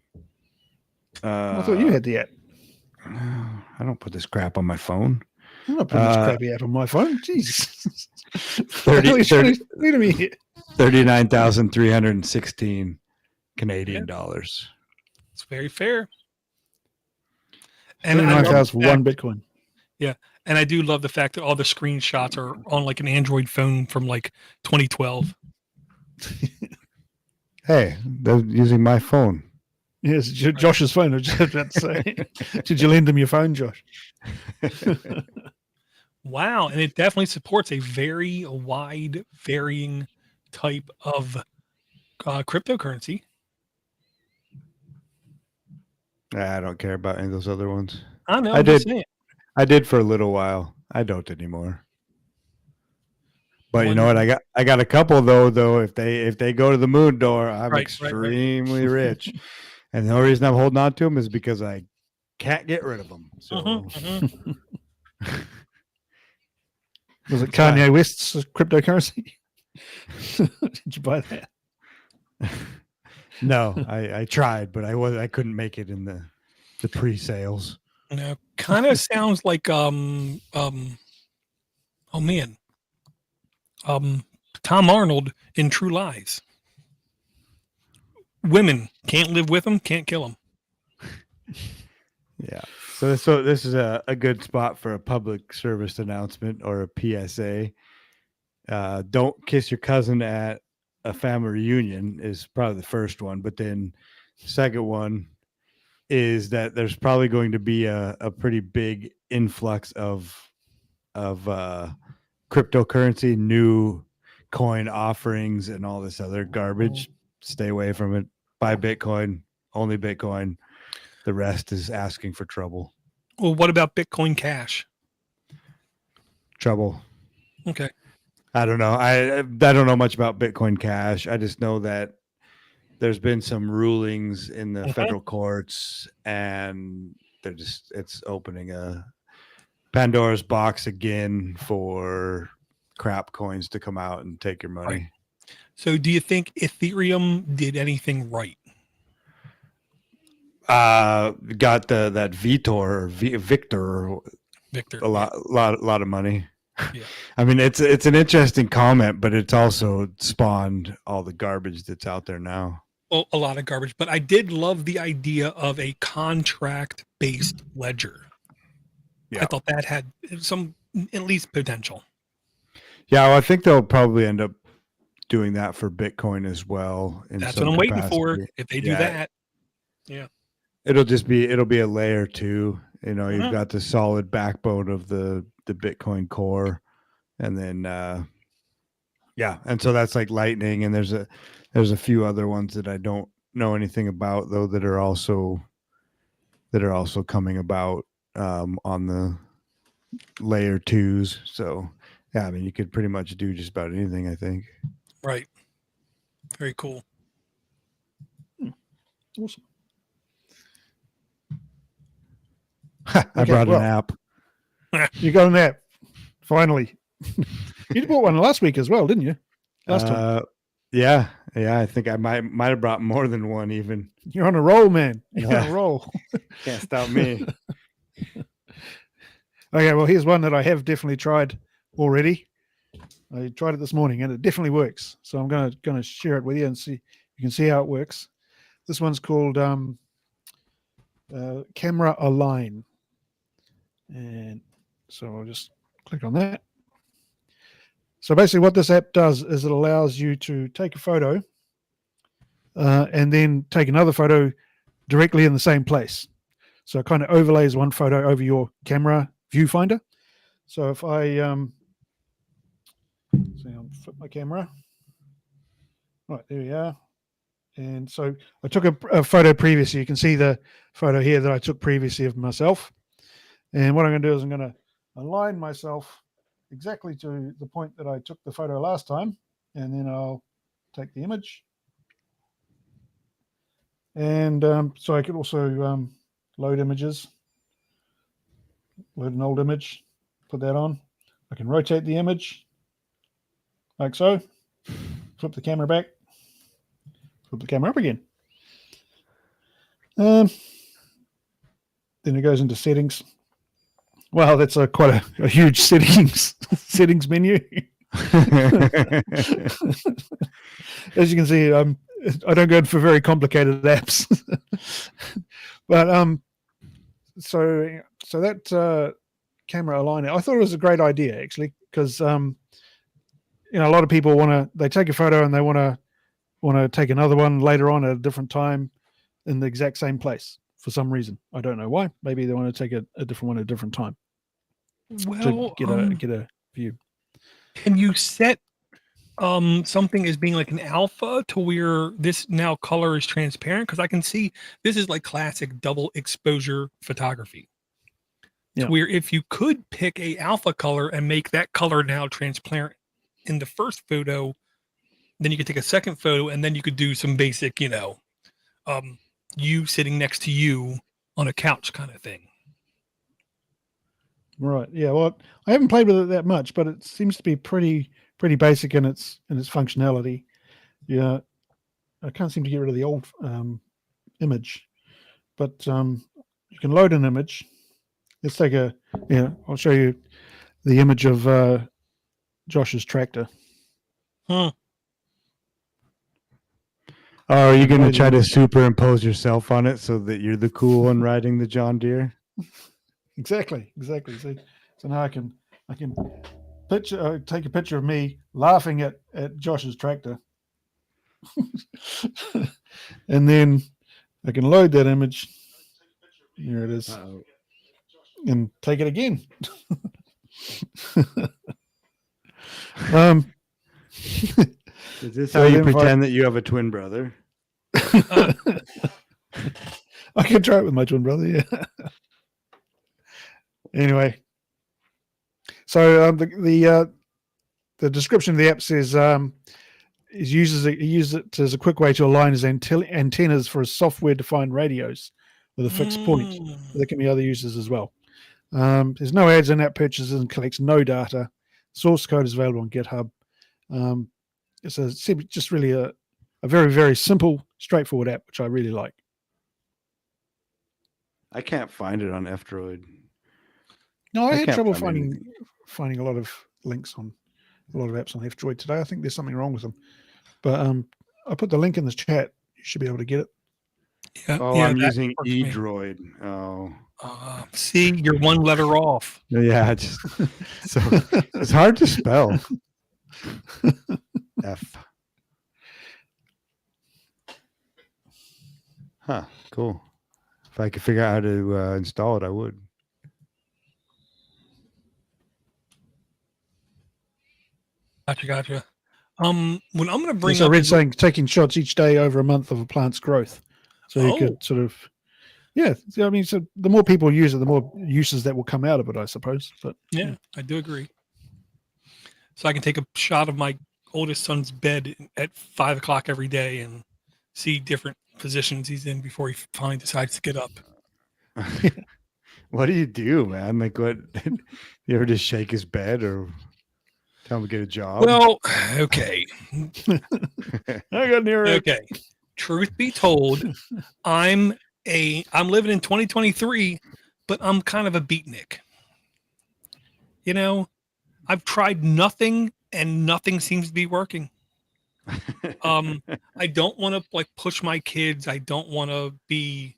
I thought you had the app. I don't put this crap on my phone. I'm not putting this crappy app on my phone. Jesus. 39,316 Canadian dollars. It's very fair. And 39,000 for one Bitcoin. Yeah. And I do love the fact that all the screenshots are on like an Android phone from like 2012. Hey, they're using my phone. Yes, Josh's phone. I was just about to say. Did you lend him your phone, Josh? Wow, and it definitely supports a very wide, varying type of cryptocurrency. I don't care about any of those other ones. I know. I I'm just did. saying. I did for a little while. I don't anymore. But you know what? Wonderful. I got a couple though. If they go to the moon door, I'm Right. extremely rich, and the only reason I'm holding on to them is because I can't get rid of them. So Mhm. Was it It's fine. Kanye West's cryptocurrency? Did you buy that? No, I tried, but I couldn't make it in the pre-sales. Now, kind of sounds like oh man, Tom Arnold in True Lies. Women can't live with him, can't kill him. Yeah. So this is a good spot for a public service announcement or a PSA. Don't kiss your cousin at a family reunion is probably the first one, but then the second one is that there's probably going to be a pretty big influx of cryptocurrency, new coin offerings, and all this other garbage. Stay away from it. Buy Bitcoin, only Bitcoin. The rest is asking for trouble. Well, what about Bitcoin Cash? Trouble. Okay. I don't know. I don't know much about Bitcoin Cash. I just know that there's been some rulings in the federal courts, and it's opening a Pandora's box again for crap coins to come out and take your money. Right. So do you think Ethereum did anything right? Got that Victor Victor. a lot of money. Yeah. I mean, it's an interesting comment, but it's also spawned all the garbage that's out there now. Well, a lot of garbage, but I did love the idea of a contract-based ledger. Yeah. I thought that had some, at least, potential. Yeah, well, I think they'll probably end up doing that for Bitcoin as well. That's what I'm waiting for. If they do that, yeah, it'll be a layer 2. You know, you've got the solid backbone of the Bitcoin core, and then and so that's like Lightning, and there's a few other ones that I don't know anything about though that are also coming about on the layer 2s. So yeah, I mean, you could pretty much do just about anything, I think. Right. Very cool. Awesome. I brought an app. You got an app. Finally. You bought one last week as well, didn't you? Last time. Yeah. I think I might have brought more than one even. You're on a roll, man. You're on a roll. Can't stop me. Okay, well, here's one that I have definitely tried already. I tried it this morning, and it definitely works. So I'm going to share it with you and see. You can see how it works. This one's called Camera Align, and so I'll just click on that. So basically, what this app does is it allows you to take a photo and then take another photo directly in the same place. So it kind of overlays one photo over your camera viewfinder. So if I flip my camera, right, there we are. And so I took a photo previously. You can see the photo here that I took previously of myself. And what I'm going to do is I'm going to align myself exactly to the point that I took the photo last time. And then I'll take the image. And so I could also load images, load an old image, put that on. I can rotate the image like so, flip the camera back, flip the camera up again. Then it goes into settings. Wow, that's quite a huge settings menu. As you can see, I don't go for very complicated apps. But so that camera aligner, I thought it was a great idea actually, because a lot of people they take a photo and they want to take another one later on at a different time in the exact same place for some reason. I don't know why. Maybe they want to take a different one at a different time. Well, to get a view. can you set something as being like an alpha to where this now color is transparent? Because I can see this is like classic double exposure photography. Yeah. To where if you could pick a alpha color and make that color now transparent in the first photo, then you could take a second photo and then you could do some basic, you sitting next to you on a couch kind of thing. Right. Yeah. Well, I haven't played with it that much, but it seems to be pretty basic in its functionality. Yeah. I can't seem to get rid of the old image, but you can load an image. Let's take I'll show you the image of Josh's tractor. Huh. Oh, are you going to try to superimpose yourself on it so that you're the cool one riding the John Deere? Exactly. So now I can take a picture of me laughing at Josh's tractor, and then I can load that image. Here it is. Uh-oh. And take it again. Is this how you pretend that you have a twin brother? I can try it with my twin brother. Yeah. Anyway, so the description of the app says he uses it as a quick way to align his antennas for his software-defined radios with a fixed point. There can be other uses as well. There's no ads, in-app purchases, and collects no data. Source code is available on GitHub. It's just really a very, very simple, straightforward app, which I really like. I can't find it on F-Droid. No, I had trouble finding a lot of links on a lot of apps on F-Droid today. I think there's something wrong with them. But I put the link in the chat. You should be able to get it. Yeah, I'm using eDroid. Oh. See, you're one letter off. Yeah, so it's hard to spell. F. Huh, cool. If I could figure out how to install it, I would. Gotcha. When I'm going to bring up... I read saying taking shots each day over a month of a plant's growth. So you could sort of... Yeah, I mean, so the more people use it, the more uses that will come out of it, I suppose. But yeah, I do agree. So I can take a shot of my oldest son's bed at 5 o'clock every day and see different positions he's in before he finally decides to get up. What do you do, man? Like, what? You ever just shake his bed or tell him to get a job? Well, okay. I got near it. Okay. Truth be told, I'm living in 2023, but I'm kind of a beatnik. You know, I've tried nothing and nothing seems to be working. I don't want to like push my kids. I don't want to be,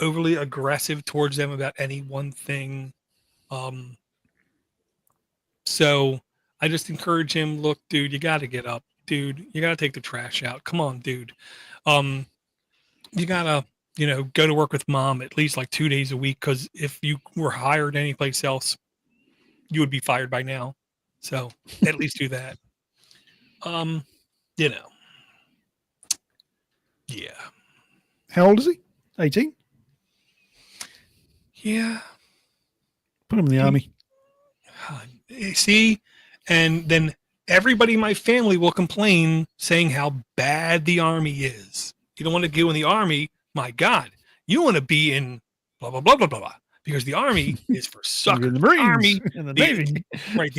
overly aggressive towards them about any one thing. So I just encourage him, look, dude, you got to get up, dude. You got to take the trash out. Come on, dude. You got to, go to work with mom at least like 2 days a week. Cause if you were hired anyplace else, you would be fired by now. So at least do that. Yeah. How old is he? 18? Yeah. Put him in the army. See? And then everybody in my family will complain saying how bad the army is. You don't want to go in the army. My God, you want to be in blah, blah, blah, blah, blah, blah. Because the army is for suckers. In the Marines, army, in the Navy. Right.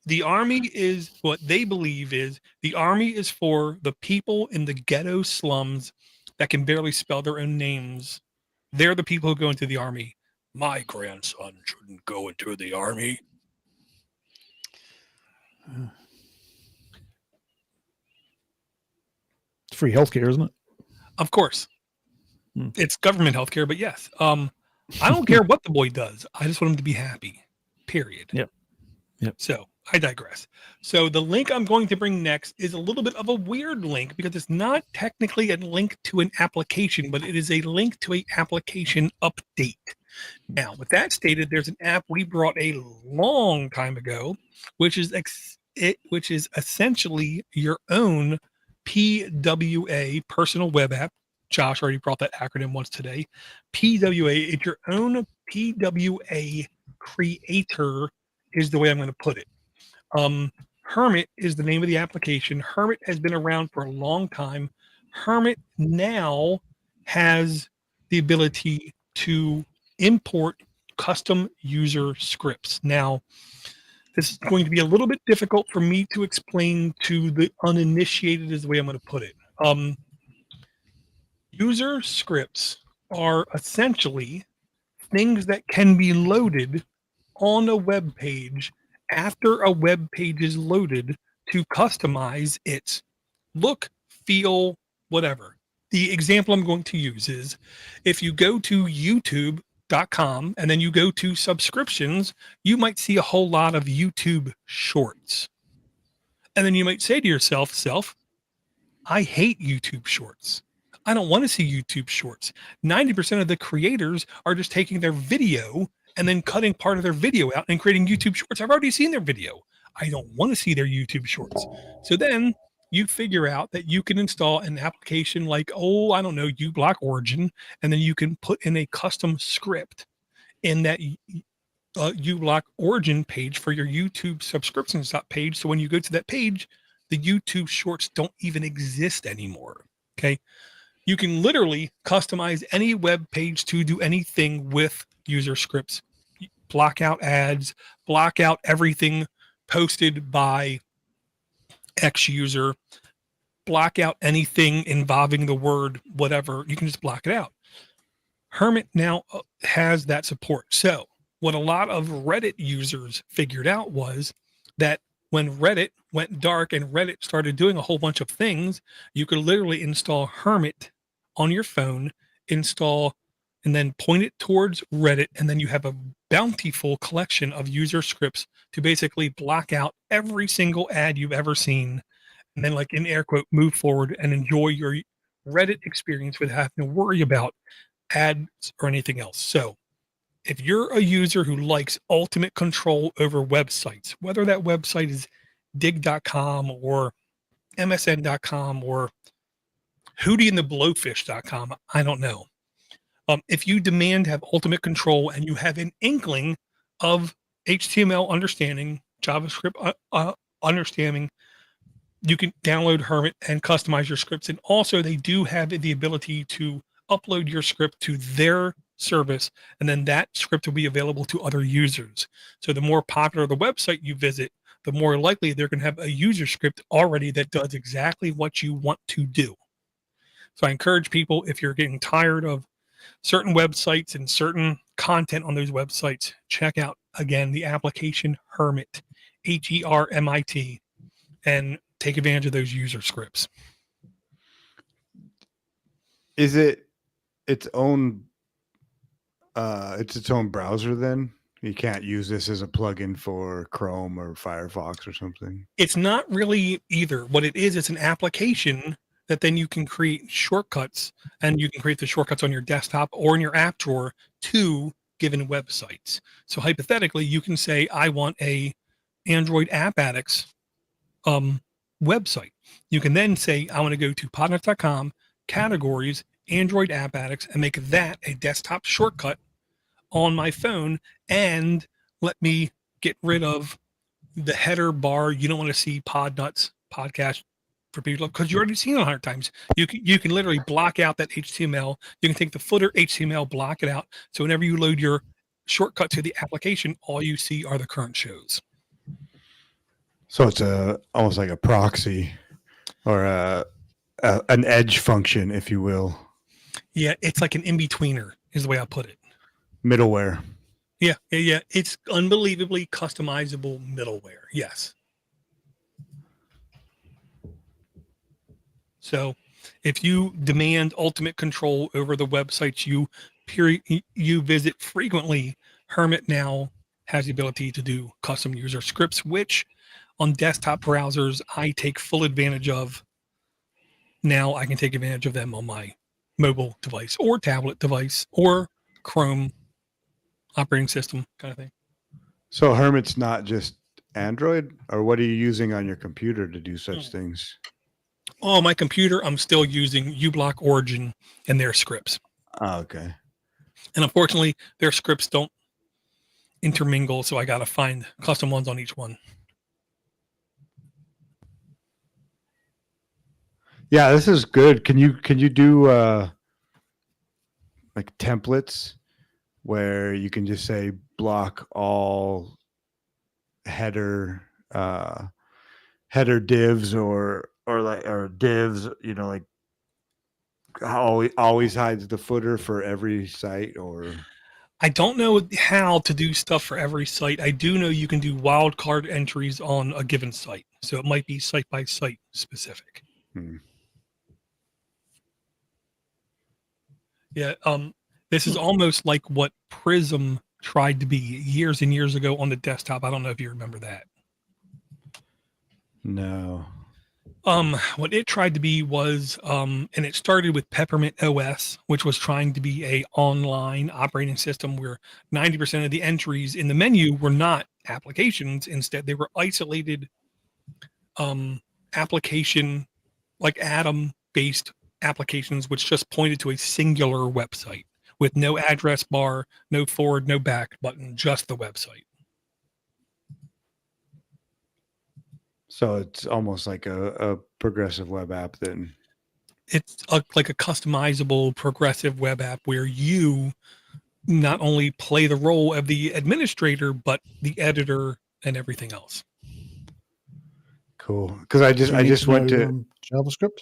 The army is what they believe is the army is for the people in the ghetto slums that can barely spell their own names. They're the people who go into the army. My grandson shouldn't go into the army. It's free healthcare, isn't it? Of course. It's government healthcare, but yes. I don't care what the boy does. I just want him to be happy. Period. Yep. So I digress. So the link I'm going to bring next is a little bit of a weird link because it's not technically a link to an application, but it is a link to an application update. Now, with that stated, there's an app we brought a long time ago, which is essentially your own PWA, personal web app. Josh already brought that acronym once today. PWA, it's your own PWA creator is the way I'm going to put it. Hermit is the name of the application. Hermit has been around for a long time. Hermit now has the ability to import custom user scripts. Now, this is going to be a little bit difficult for me to explain to the uninitiated is the way I'm going to put it. User scripts are essentially things that can be loaded on a web page after a web page is loaded to customize its look, feel, whatever. The example I'm going to use is if you go to youtube.com and then you go to subscriptions, you might see a whole lot of YouTube shorts. And then you might say to yourself, I hate YouTube shorts. I don't want to see YouTube shorts. 90% of the creators are just taking their video and then cutting part of their video out and creating YouTube shorts. I've already seen their video. I don't want to see their YouTube shorts. So then you figure out that you can install an application like, I don't know, uBlock Origin, and then you can put in a custom script in that uBlock Origin page for your YouTube subscriptions page. So when you go to that page, the YouTube shorts don't even exist anymore. Okay. You can literally customize any web page to do anything with user scripts. Block out ads, block out everything posted by X user, block out anything involving the word whatever. You can just block it out. Hermit now has that support. So what a lot of Reddit users figured out was that when Reddit went dark and Reddit started doing a whole bunch of things, you could literally install Hermit on your phone, install, and then point it towards Reddit. And then you have a bountiful collection of user scripts to basically block out every single ad you've ever seen. And then, like in air quote, move forward and enjoy your Reddit experience without having to worry about ads or anything else. So if you're a user who likes ultimate control over websites, whether that website is dig.com or msn.com or HootieandtheBlowfish.com, I don't know. If you demand to have ultimate control and you have an inkling of HTML understanding, JavaScript understanding, you can download Hermit and customize your scripts. And also they do have the ability to upload your script to their service, and then that script will be available to other users. So the more popular the website you visit, the more likely they're going to have a user script already that does exactly what you want to do. So I encourage people, if you're getting tired of certain websites and certain content on those websites, check out, again, the application Hermit, Hermit, and take advantage of those user scripts. Is it its own browser then? You can't use this as a plugin for Chrome or Firefox or something? It's not really either. What it is, it's an application that then you can create shortcuts, and you can create the shortcuts on your desktop or in your app drawer to given websites. So hypothetically, you can say, I want a Android App Addicts website. You can then say, I want to go to Podnutz.com, categories, Android App Addicts, and make that a desktop shortcut on my phone, and let me get rid of the header bar. You don't want to see Podnutz podcast for people because you already seen it 100 times. You can literally block out that HTML. You can take the footer HTML, block it out. So whenever you load your shortcut to the application, all you see are the current shows. So it's almost like a proxy or an edge function, if you will. Yeah, it's like an in-betweener is the way I put it. Middleware. Yeah. It's unbelievably customizable middleware. Yes. So if you demand ultimate control over the websites you visit frequently, Hermit now has the ability to do custom user scripts, which on desktop browsers I take full advantage of. Now I can take advantage of them on my mobile device or tablet device or Chrome operating system kind of thing. So Hermit's not just Android, or what are you using on your computer to do such things? On my computer, I'm still using uBlock Origin and their scripts. Oh, okay. And unfortunately, their scripts don't intermingle, so I got to find custom ones on each one. Yeah, this is good. Can you do like templates where you can just say block all header divs or divs, like always hides the footer for every site? Or I don't know how to do stuff for every site. I do know you can do wildcard entries on a given site, so it might be site by site specific. Yeah, this is almost like what Prism tried to be years and years ago on the desktop. I don't know if you remember that. no. What it tried to be was, and it started with Peppermint OS, which was trying to be a online operating system where 90% of the entries in the menu were not applications. Instead, they were isolated application, like Atom-based applications, which just pointed to a singular website with no address bar, no forward, no back button, just the website. So it's almost like a progressive web app then. It's like a customizable progressive web app where you not only play the role of the administrator, but the editor and everything else. Cool. Because I just went to JavaScript.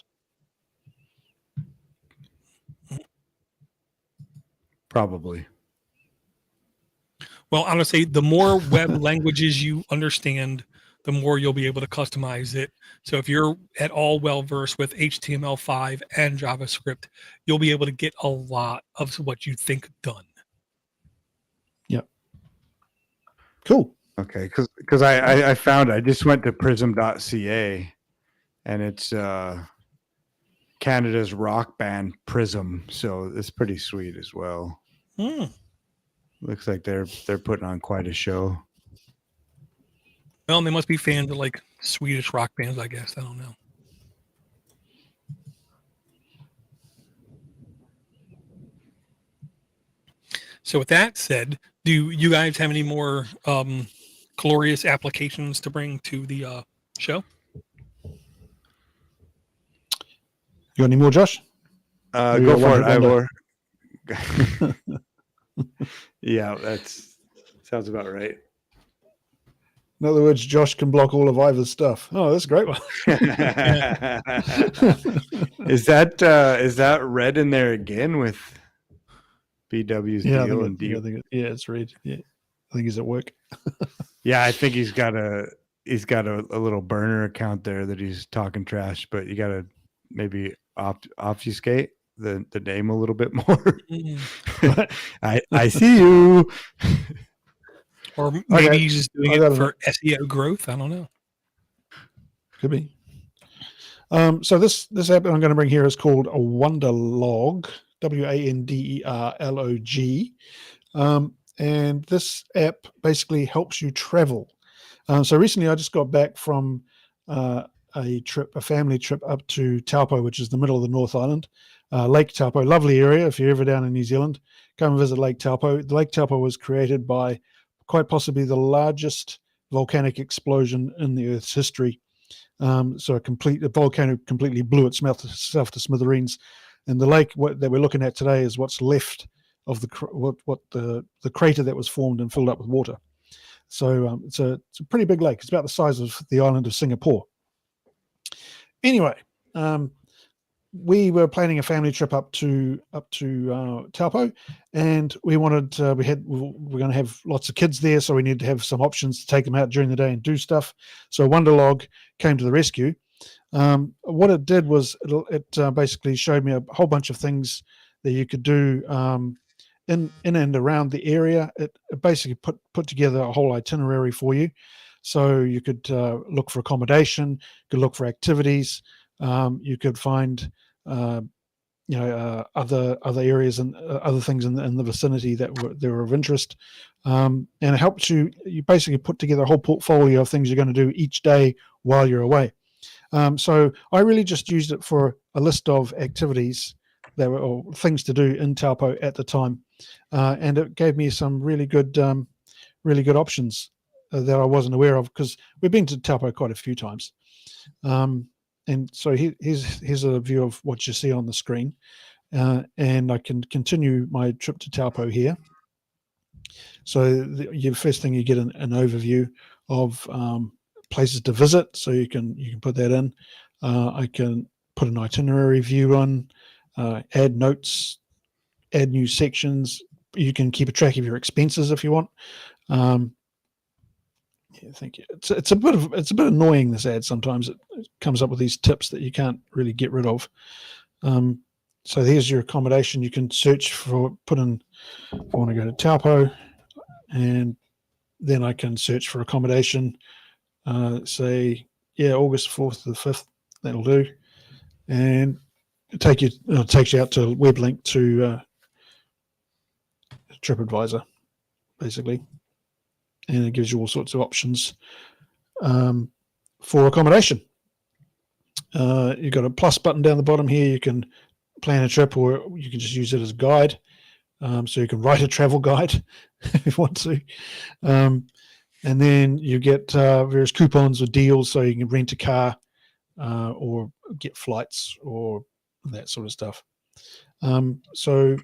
Probably. Well, I would say the more web languages you understand, the more you'll be able to customize it. So if you're at all well versed with HTML5 and JavaScript, you'll be able to get a lot of what you think done. Yep. Cool. Okay, because I found, I just went to prism.ca, and it's Canada's rock band Prism, so it's pretty sweet as well. Looks like they're putting on quite a show. Well, they must be fans of like Swedish rock bands, I guess. I don't know. So with that said, do you guys have any more glorious applications to bring to the show? You got any more, Josh? Go for it, Ivor. Yeah, that's sounds about right. In other words, Josh can block all of Ivor's stuff. Oh, that's a great one. Is that red in there again with BW's deal and deal? It's red. Yeah, I think he's at work. Yeah, I think he's got a little burner account there that he's talking trash, but you got to maybe obfuscate the name a little bit more. I see you. Or maybe he's just doing it for SEO growth. I don't know. Could be. So this app that I'm going to bring here is called a Wanderlog, WANDERLOG. And this app basically helps you travel. So recently I just got back from a family trip up to Taupo, which is the middle of the North Island. Lake Taupo, lovely area. If you're ever down in New Zealand, come and visit Lake Taupo. Lake Taupo was created by quite possibly the largest volcanic explosion in the Earth's history. So a volcano completely blew itself to smithereens. And the lake that we're looking at today is what's left of the crater that was formed and filled up with water. So it's a pretty big lake. It's about the size of the island of Singapore. Anyway, we were planning a family trip up to Taupo, and we're going to have lots of kids there, so we needed to have some options to take them out during the day and do stuff. So Wanderlog came to the rescue. What it did was it basically showed me a whole bunch of things that you could do in and around the area. It basically put together a whole itinerary for you. So you could look for accommodation, you could look for activities, you could find other areas and other things in the vicinity that were of interest, and it helps you. You basically put together a whole portfolio of things you're going to do each day while you're away. So I really just used it for a list of activities that were or things to do in Taupo at the time, and it gave me some really good options that I wasn't aware of, because we've been to Taupo quite a few times. And so here's a view of what you see on the screen, and I can continue my trip to Taupo here. So the first thing, you get an overview of places to visit, so you can put that in. I can put an itinerary view on, add notes, add new sections. You can keep a track of your expenses if you want. Yeah, thank you. It's a bit annoying, this ad sometimes. It comes up with these tips that you can't really get rid of. So there's your accommodation. You can search for, put in, if I want to go to Taupo, and then I can search for accommodation. Say, August 4th to the 5th. That'll do. And it takes you out to a web link to TripAdvisor, basically. And it gives you all sorts of options for accommodation. You've got a plus button down the bottom here. You can plan a trip, or you can just use it as a guide. So you can write a travel guide if you want to. And then you get various coupons or deals, so you can rent a car or get flights or that sort of stuff. So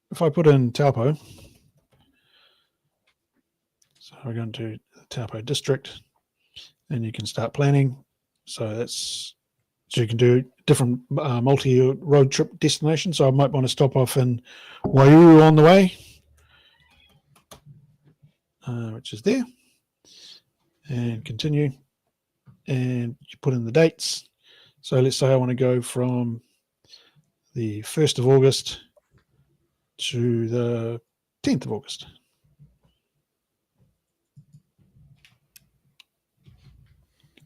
if I put in Taupo, so we're going to the Taupo district, and you can start planning. So you can do different multi-road trip destinations. So I might want to stop off in Waihuru on the way, which is there, and continue. And you put in the dates. So let's say I want to go from the 1st of August to the 10th of August.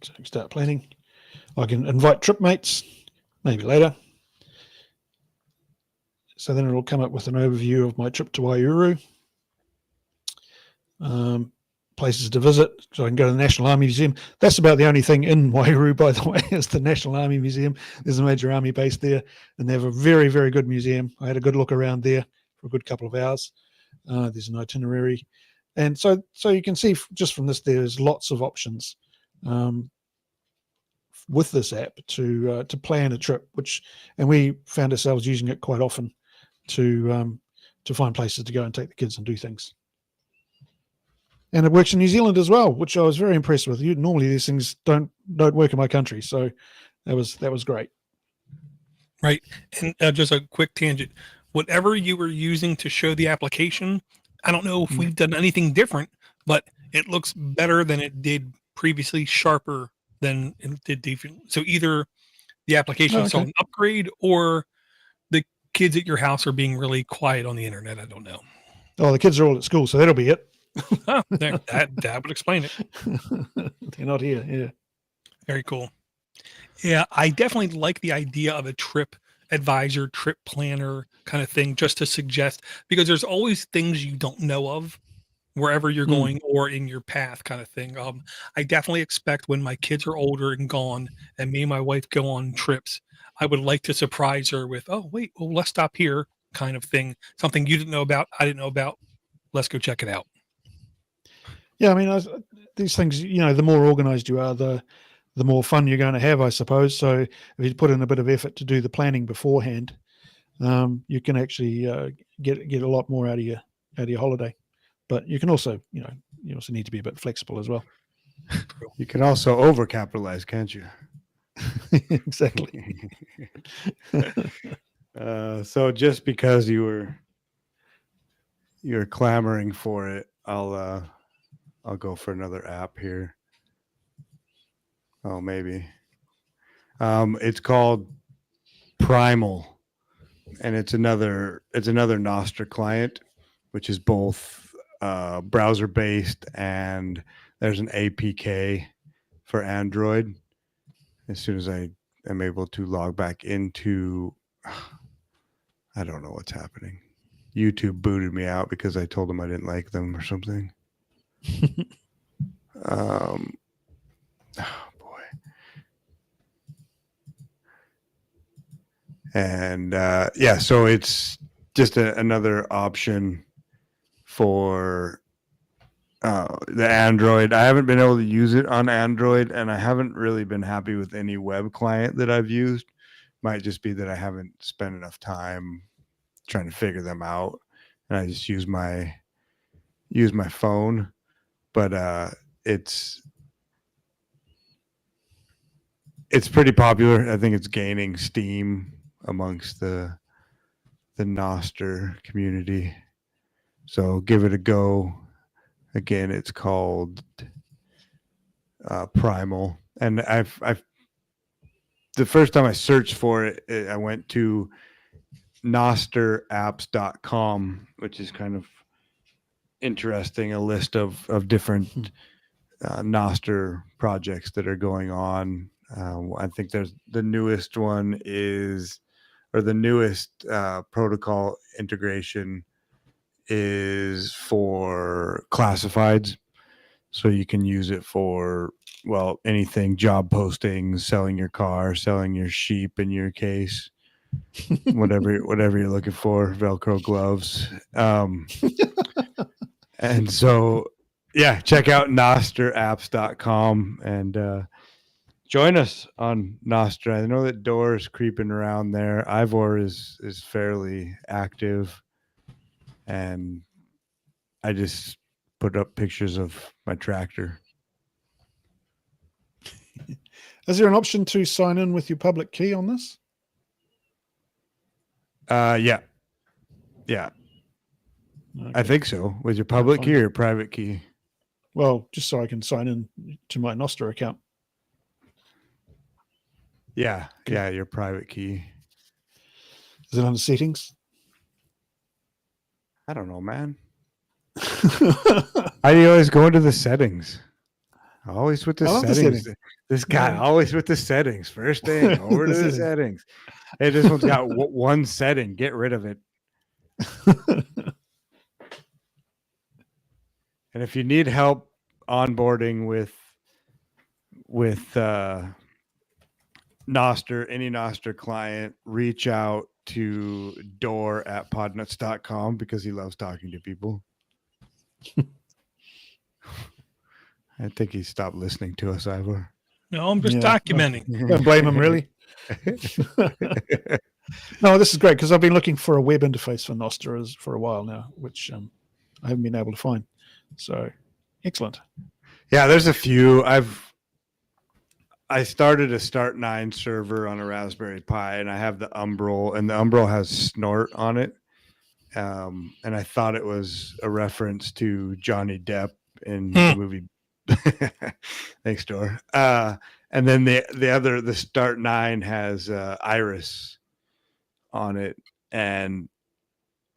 So I can start planning. I can invite trip mates, maybe later. So then it'll come up with an overview of my trip to Waihuru. Places to visit. So I can go to the National Army Museum. That's about the only thing in Waihuru, by the way, is the National Army Museum. There's a major army base there, and they have a very, very good museum. I had a good look around there for a good couple of hours. There's an itinerary. And so you can see just from this, there's lots of options with this app to plan a trip, and we found ourselves using it quite often to find places to go and take the kids and do things. And it works in New Zealand as well, which I was very impressed with. Normally these things don't work in my country, so that was great. Right. And just a quick tangent. Whatever you were using to show the application, I don't know if we've done anything different, but it looks better than it did previously, sharper than it did different. So either the application saw an upgrade, or the kids at your house are being really quiet on the internet. I don't know. Oh, the kids are all at school, so that'll be it. That would explain it. They're not here. Yeah. Very cool. Yeah, I definitely like the idea of a trip advisor, trip planner kind of thing, just to suggest, because there's always things you don't know of wherever you're going or in your path kind of thing. I definitely expect when my kids are older and gone and me and my wife go on trips, I would like to surprise her with, oh, wait, well, let's stop here kind of thing. Something you didn't know about, I didn't know about. Let's go check it out. Yeah, I mean, these things, the more organized you are, the more fun you're going to have, I suppose. So if you put in a bit of effort to do the planning beforehand, you can actually get a lot more out of your holiday. But you can also, you also need to be a bit flexible as well. You can also overcapitalize, can't you? Exactly. So just because you're clamoring for it, I'll go for another app here. Oh, maybe. It's called Primal, and it's another Nostr client. which is both browser based, and there's an APK for Android. As soon as I am able to log back into, I don't know what's happening. YouTube booted me out because I told them I didn't like them or something. Oh boy. And yeah, so it's just another option for the Android. I haven't been able to use it on Android, and I haven't really been happy with any web client that I've used. Might just be that I haven't spent enough time trying to figure them out, and I just use my phone. But it's pretty popular. I think it's gaining steam amongst the Noster community. So give it a go. Again, it's called Primal, and I've the first time I searched for it, I went to nosterapps.com, which is kind of interesting, a list of different Noster projects that are going on. I think there's the newest one is, or the newest protocol integration is for classifieds. So you can use it for, well, anything, job postings, selling your car, selling your sheep in your case, whatever you're looking for, Velcro gloves. And so, yeah, check out nosterapps.com and join us on Nostr. I know that Door is creeping around there. Ivor is fairly active, and I just put up pictures of my tractor. Is there an option to sign in with your public key on this? Yeah. Okay. I think so. With your public key or your private key? Well, just so I can sign in to my Nostr account. Yeah. Yeah, your private key. Is it under settings? I don't know, man. How do you always go into the settings? Always with the settings. This guy always with the settings. First thing, over to the settings. Hey, this one's got one setting. Get rid of it. And if you need help onboarding with Nostr, any Nostr client, reach out to Door at Podnutz.com because he loves talking to people. I think he stopped listening to us, Ivor. No, I'm just documenting. Don't blame him, really. No, this is great because I've been looking for a web interface for Nostr for a while now, which I haven't been able to find. So, excellent. Yeah, there's a few. I started a Start9 server on a Raspberry Pi, and I have the Umbrel, and the Umbrel has Snort on it. And I thought it was a reference to Johnny Depp in the movie. Thanks, Dor. And then the Start9 has Iris on it, and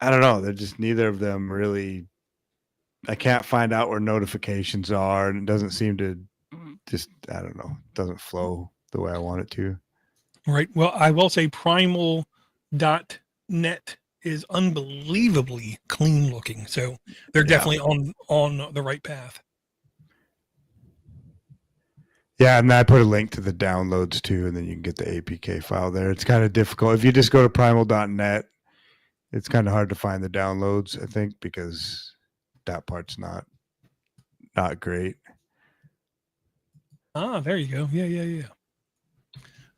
I don't know. They're just neither of them really. I can't find out where notifications are, and it doesn't seem to just, I don't know, it doesn't flow the way I want it to. Right. Well, I will say primal.net is unbelievably clean looking. So they're definitely on the right path. Yeah, and I put a link to the downloads too, and then you can get the APK file there. It's kind of difficult. If you just go to primal.net, it's kind of hard to find the downloads, I think, because that part's not great. Ah, there you go. Yeah.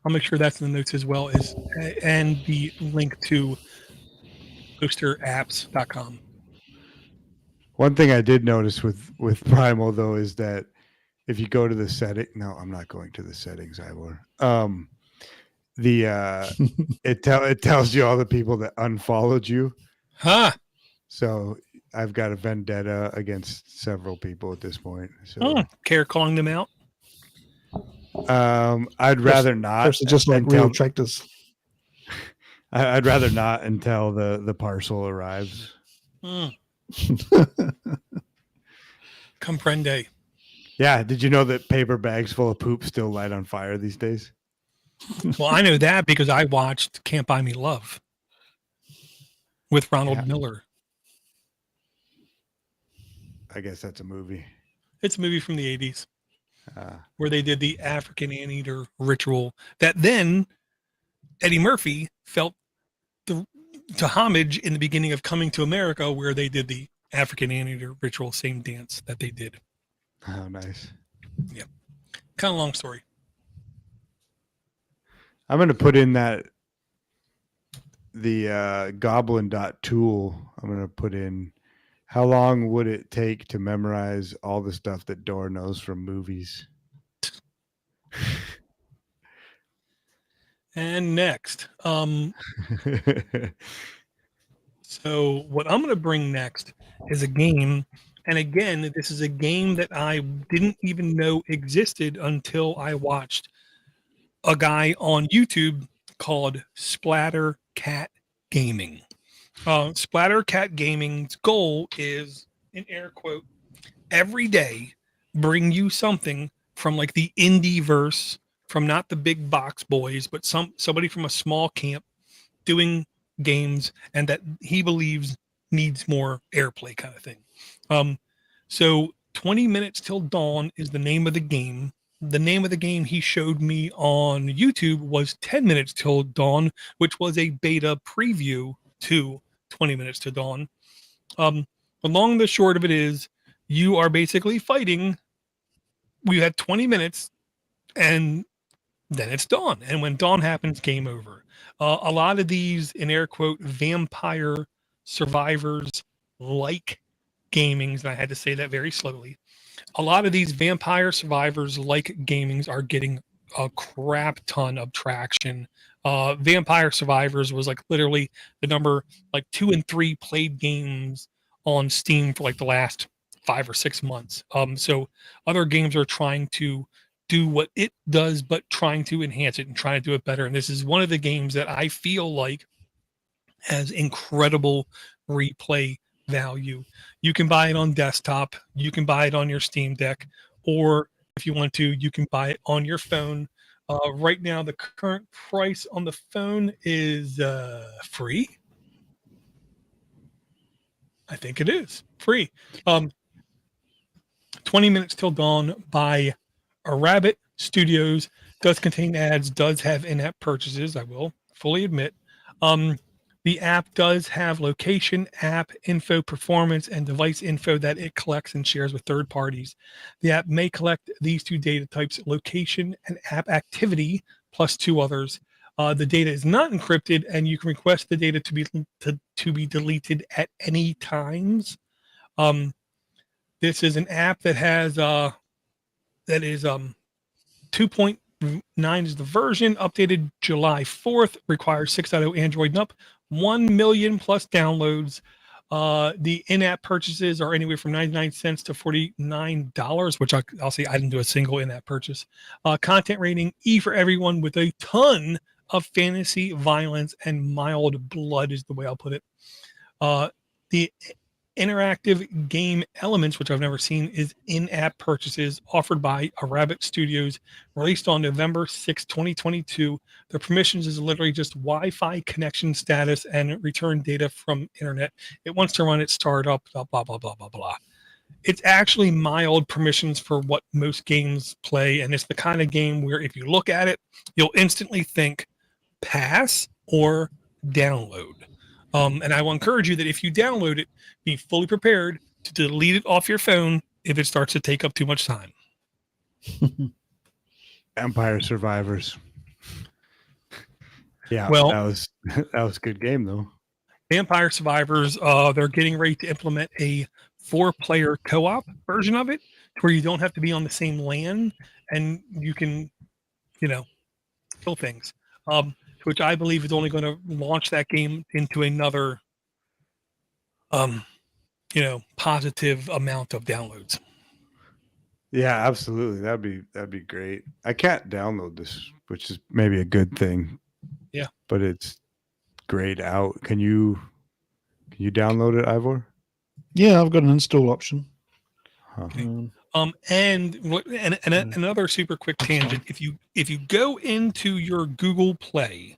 I'll make sure that's in the notes as well as and the link to posterapps.com. One thing I did notice with Primal though is that if you go to the setting, no, I'm not going to the settings, Ivor. It tells you all the people that unfollowed you. Huh. So I've got a vendetta against several people at this point. So care calling them out? I'd rather not. Just like real tractors. I'd rather not until the parcel arrives. Comprende. Yeah. Did you know that paper bags full of poop still light on fire these days? Well, I know that because I watched Can't Buy Me Love with Ronald Yeah. Miller. I guess that's a movie. It's a movie from the 80s Uh, where they did the African anteater ritual that then Eddie Murphy felt to homage in the beginning of Coming to America, where they did the African anteater ritual, same dance that they did. oh, nice. Kind of long story. I'm going to put in the goblin.tool. I'm going to put in how long would it take to memorize all the stuff that Dor knows from movies? And next, so what I'm going to bring next is a game. And again, this is a game that I didn't even know existed until I watched a guy on YouTube called Splatter Cat Gaming. Splatter Cat Gaming's goal is, in air quote, every day bring you something from like the indie verse, from not the big box boys, but somebody from a small camp doing games and that he believes needs more airplay kind of thing. So 20 Minutes Till Dawn is the name of the game. The name of the game he showed me on YouTube was 10 Minutes Till Dawn, which was a beta preview to 20 Minutes to Dawn. The long and the short of it is you are basically fighting. We had 20 minutes and then it's dawn. And when dawn happens, game over. A lot of these, in air quote, vampire survivors like gamings, and I had to say that very slowly. A lot of these vampire survivors like gamings are getting a crap ton of traction. Vampire Survivors was like literally the number like 2 and 3 played games on Steam for like the last 5 or 6 months. So other games are trying to do what it does, but trying to enhance it and trying to do it better. And this is one of the games that I feel like has incredible replay value. You can buy it on desktop, you can buy it on your Steam Deck, or if you want to, you can buy it on your phone. Right now, the current price on the phone is free. I think it is free. 20 Minutes Till Dawn by Rabbit Studios does contain ads, does have in-app purchases, I will fully admit. The app does have location, app info, performance, and device info that it collects and shares with third parties. The app may collect these 2 data types, location and app activity, plus 2 others. The data is not encrypted, and you can request the data to be deleted at any times. This is an app that has that is 2.9 is the version, updated July 4th, requires 6.0 Android and up, 1 million plus downloads. The in-app purchases are anywhere from 99 cents to $49, which I'll say I didn't do a single in-app purchase. Content rating E for everyone, with a ton of fantasy, violence, and mild blood is the way I'll put it. The interactive game elements, which I've never seen, is in-app purchases offered by Rabbit Studios, released on November 6, 2022. The permissions is literally just Wi-Fi connection status and return data from internet. It wants to run its startup, blah, blah, blah, blah, blah, blah. It's actually mild permissions for what most games play, and it's the kind of game where if you look at it, you'll instantly think pass or download. And I will encourage you that if you download it, be fully prepared to delete it off your phone if it starts to take up too much time. Vampire Survivors. Yeah, Well, that was a good game though. Vampire Survivors, they're getting ready to implement a 4-player co-op version of it, where you don't have to be on the same LAN and you can, kill things. Which I believe is only going to launch that game into another, positive amount of downloads. Yeah, absolutely. That'd be great. I can't download this, which is maybe a good thing. Yeah, but it's grayed out. Can you download it, Ivor? Yeah, I've got an install option. Okay. And another super quick tangent. If you go into your Google Play,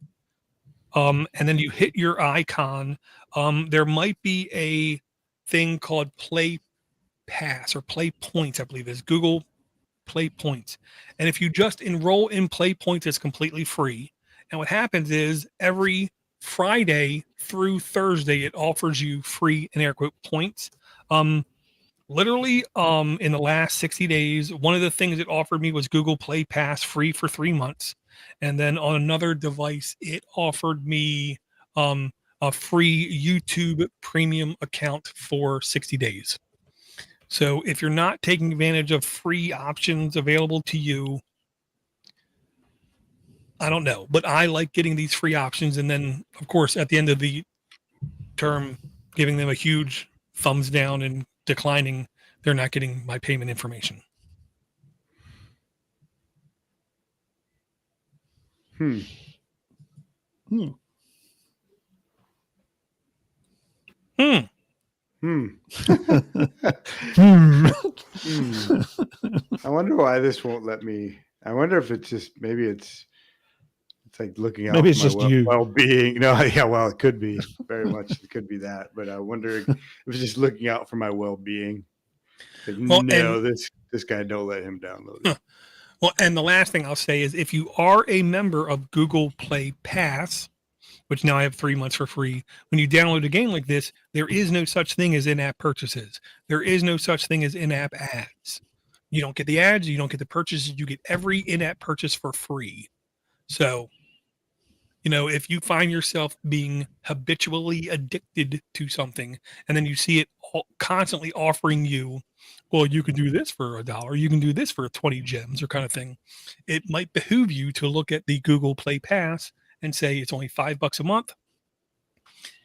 and then you hit your icon, there might be a thing called Play Pass or Play Points, I believe is Google Play Points. And if you just enroll in Play Points, it's completely free. And what happens is every Friday through Thursday, it offers you free, in air quote, points. Literally, in the last 60 days, one of the things it offered me was Google Play Pass free for 3 months. And then on another device, it offered me a free YouTube premium account for 60 days. So if you're not taking advantage of free options available to you, I don't know, but I like getting these free options. And then, of course, at the end of the term, giving them a huge thumbs down and declining, they're not getting my payment information. Hmm. Hmm. Hmm. Hmm. Hmm. Hmm. I wonder why this won't let me. I wonder if it's just maybe it's like looking out Maybe it's for my just you. well-being. No, yeah, well, it could be very much. It could be that, but I wonder if it's just looking out for my well-being. Like, Well, no, this guy, don't let him download it. Well, and the last thing I'll say is if you are a member of Google Play Pass, which now I have 3 months for free, when you download a game like this, there is no such thing as in-app purchases. There is no such thing as in-app ads. You don't get the ads, you don't get the purchases, you get every in-app purchase for free. So, if you find yourself being habitually addicted to something and then you see it constantly offering you, well, you can do this for $1, you can do this for 20 gems or kind of thing, it might behoove you to look at the Google Play Pass and say it's only $5 a month.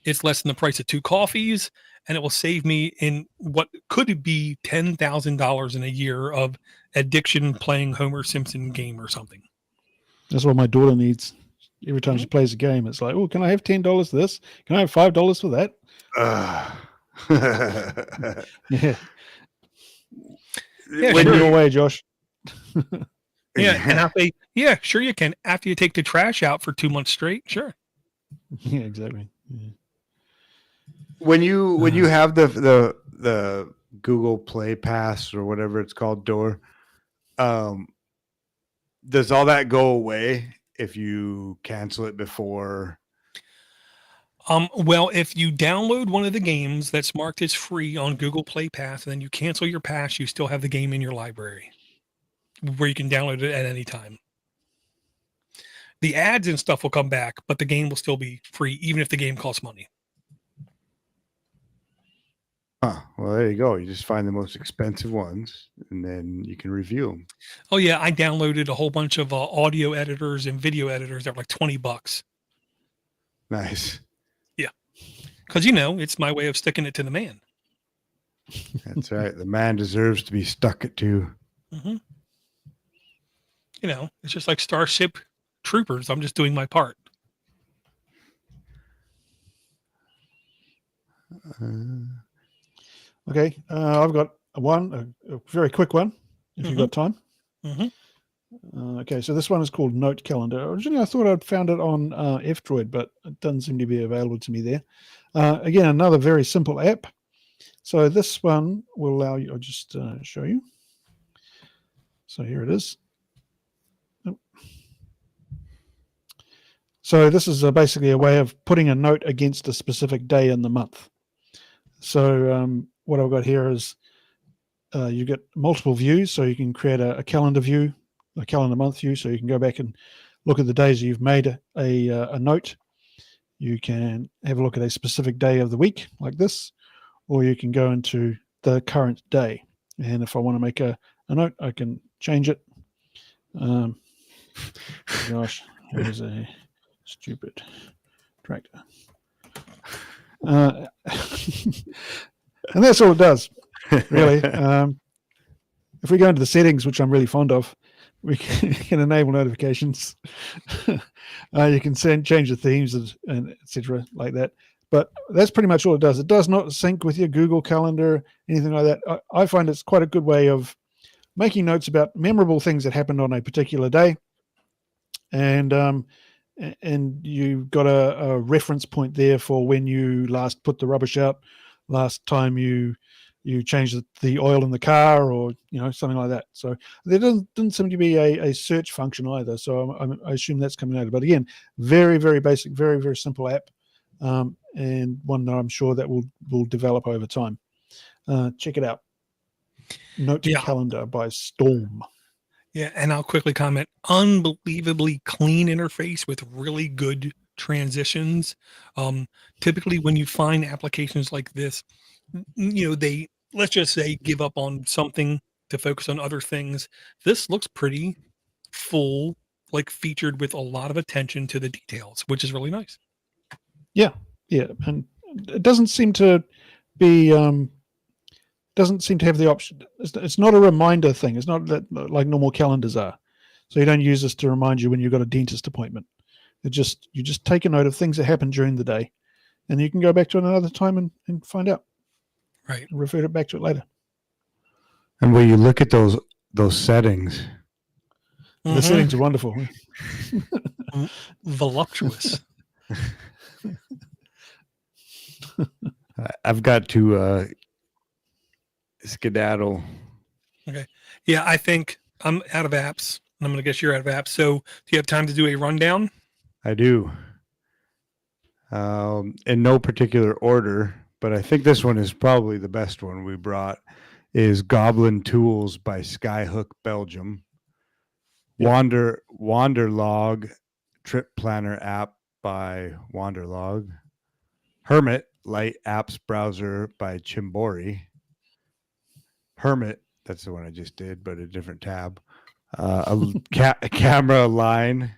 It's less than the price of 2 coffees, and it will save me in what could be $10,000 in a year of addiction playing Homer Simpson game or something. That's what my daughter needs. Every time she plays a game, it's like, oh, can I have $10 for this? Can I have $5 for that? Yeah. Yeah, When sure. your way, Josh. Yeah, and I'll say, yeah, sure you can. After you take the trash out for 2 months straight, sure. Yeah, exactly. Yeah. When you have the Google Play Pass or whatever it's called, Door, does all that go away if you cancel it before? Well, if you download one of the games that's marked as free on Google Play Pass, and then you cancel your pass, you still have the game in your library where you can download it at any time. The ads and stuff will come back, but the game will still be free, even if the game costs money. Well, there you go. You just find the most expensive ones, and then you can review them. Oh yeah, I downloaded a whole bunch of audio editors and video editors that were like $20. Nice. Yeah, because it's my way of sticking it to the man. That's right. The man deserves to be stuck it to. Mm-hmm. It's just like Starship Troopers. I'm just doing my part. Okay, I've got a very quick one, if you've got time. Mm-hmm. Okay, so this one is called Note Calendar. Originally, I thought I'd found it on F-Droid, but it doesn't seem to be available to me there. Again, another very simple app. So this one will allow you, I'll just show you. So here it is. So this is basically a way of putting a note against a specific day in the month. So what I've got here is you get multiple views, so you can create a calendar view, a calendar month view, so you can go back and look at the days you've made a note. You can have a look at a specific day of the week like this, or you can go into the current day. And if I want to make a note, I can change it. Gosh, here's a stupid tractor. And that's all it does, really. If we go into the settings, which I'm really fond of, we can enable notifications. You can change the themes and etc. like that. But that's pretty much all it does. It does not sync with your Google Calendar, anything like that. I find it's quite a good way of making notes about memorable things that happened on a particular day. And you've got a reference point there for when you last put the rubbish out, last time you changed the oil in the car, or something like that. So there didn't seem to be a search function either. So I assume that's coming later. But again, very, very basic, very, very simple app, and one that I'm sure that will develop over time. Check it out. Note Calendar by Storm. Yeah, and I'll quickly comment, unbelievably clean interface with really good transitions. Typically when you find applications like this, they, let's just say, give up on something to focus on other things. This looks pretty full, like featured with a lot of attention to the details, which is really nice. Yeah. And it doesn't seem to be... doesn't seem to have the option. It's not a reminder thing. It's not that like normal calendars are. So you don't use this to remind you when you've got a dentist appointment. You just take a note of things that happen during the day, and you can go back to it another time and find out. Right. And refer back to it later. And when you look at those settings, the settings are wonderful. Voluptuous. I've got to skedaddle. Okay. Yeah, I think I'm out of apps. I'm going to guess you're out of apps. So do you have time to do a rundown? I do. In no particular order, but I think this one is probably the best one we brought, is Goblin Tools by Skyhook Belgium. Yep. Wanderlog Trip Planner app by Wanderlog. Hermit Light Apps Browser by Chimbori. Hermit, that's the one I just did, but a different tab. A camera line.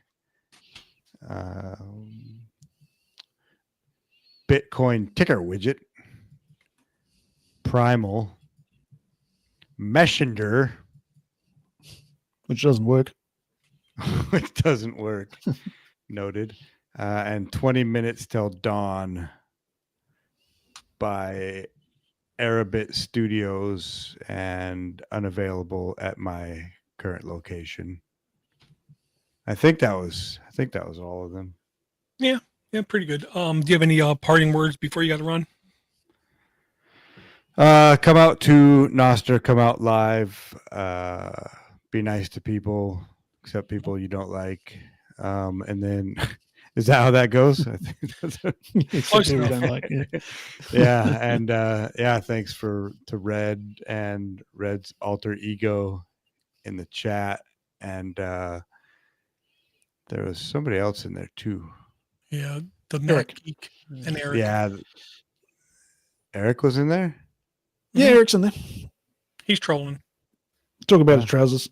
Bitcoin ticker widget. Primal. Messenger. Which doesn't work. Which doesn't work. Noted. And 20 Minutes Till Dawn by Arabit Studios, and unavailable at my current location. I think that was all of them. Yeah, pretty good. Do you have any parting words before you got to run? Come out to Noster, come out live. Be nice to people, except people you don't like. And then is that how that goes? I think that's Close enough. Don't like it. Yeah, and thanks to Red and Red's alter ego in the chat, and there was somebody else in there too. Yeah, the Mac Geek and Eric. Yeah, Eric was in there. Yeah, Eric's in there. He's trolling. Talk about his trousers.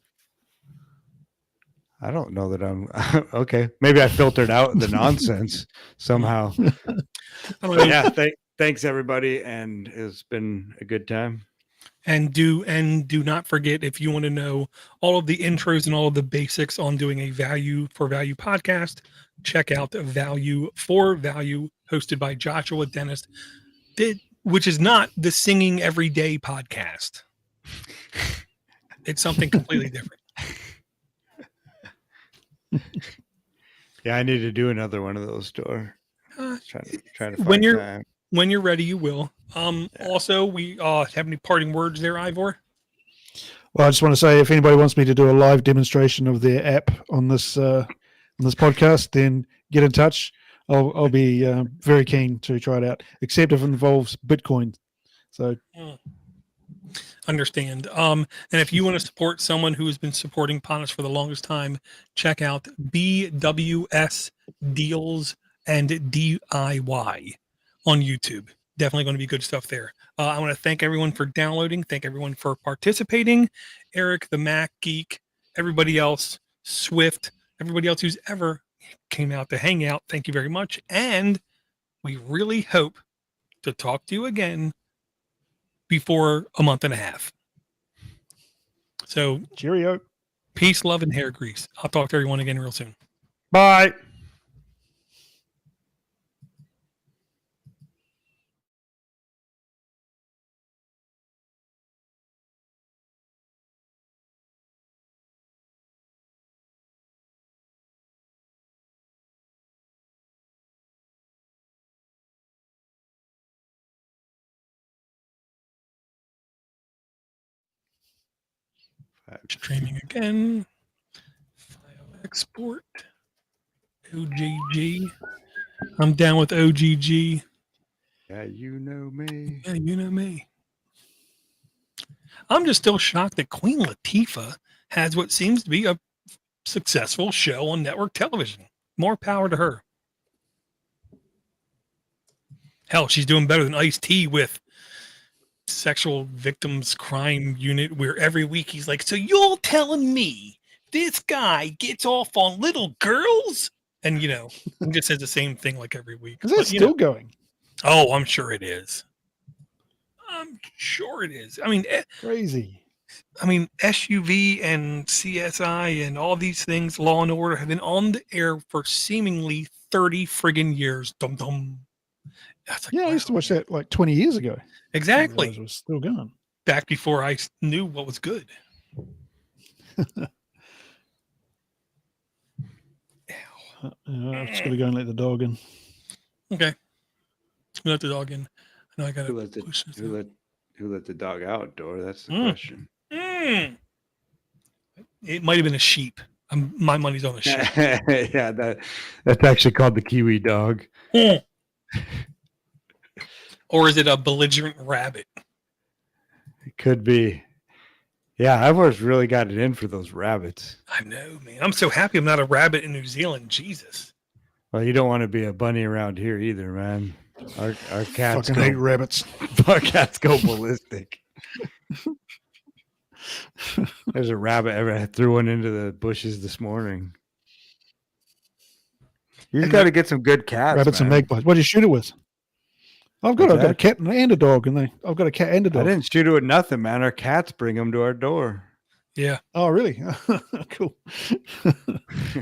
I don't know that I'm okay. Maybe I filtered out the nonsense somehow. Yeah, thanks everybody, and it's been a good time. And do not forget, if you want to know all of the intros and all of the basics on doing a Value for Value podcast, check out Value for Value, hosted by Joshua Dennis, which is not the Singing Everyday podcast. It's something completely different. Yeah, I need to do another one of those store. Trying to find time. When you're ready, you will. Also, we have any parting words there, Ivor? Well, I just want to say, if anybody wants me to do a live demonstration of their app on this podcast, then get in touch. I'll be very keen to try it out, except if it involves Bitcoin. So. Understand. And if you want to support someone who has been supporting Podnutz for the longest time, check out BWS Deals and DIY on YouTube. Definitely going to be good stuff there. I want to thank everyone for downloading. Thank everyone for participating. Eric, the Mac Geek, everybody else, Swift, everybody else who's ever came out to hang out. Thank you very much. And we really hope to talk to you again before a month and a half. So cheerio. Peace, love, and hair grease. I'll talk to everyone again real soon. Bye. Streaming again. File export. OGG. I'm down with OGG. Yeah, you know me. Yeah, you know me. I'm just still shocked that Queen Latifah has what seems to be a successful show on network television. More power to her. Hell, she's doing better than Ice-T with Sexual Victims Crime Unit, where every week he's like, so you're telling me this guy gets off on little girls? And, you know, he just says the same thing like every week. Is that But, still going? Oh, I'm sure it is. I'm sure it is. Crazy. SUV and CSI and all these things, Law and Order, have been on the air for seemingly 30 friggin' years. Dum dum. That's like, Yeah, I used to watch that like 20 years ago. Exactly. It was still going. Back before I knew what was good. I'm just going to go and let the dog in. Okay. Let the dog in. I know I got Who let to the, push this. who let the dog out, Dor? That's the question. It might have been a sheep. My money's on a sheep. Yeah, that's actually called the Kiwi dog. Or is it a belligerent rabbit? It could be. Yeah, I've always really got it in for those rabbits. I know, man. I'm so happy I'm not a rabbit in New Zealand. Jesus. Well, you don't want to be a bunny around here either, man. Our cats Fucking hate rabbits. Our cats go ballistic. There's a rabbit ever threw one into the bushes this morning. You just got to get some good cats. Rabbits man. and magpies. What do you shoot it with? I've got a cat and a dog, and I've got a cat and a dog. I didn't shoot it with nothing, man. Our cats bring them to our door. Yeah. Oh, really? Cool.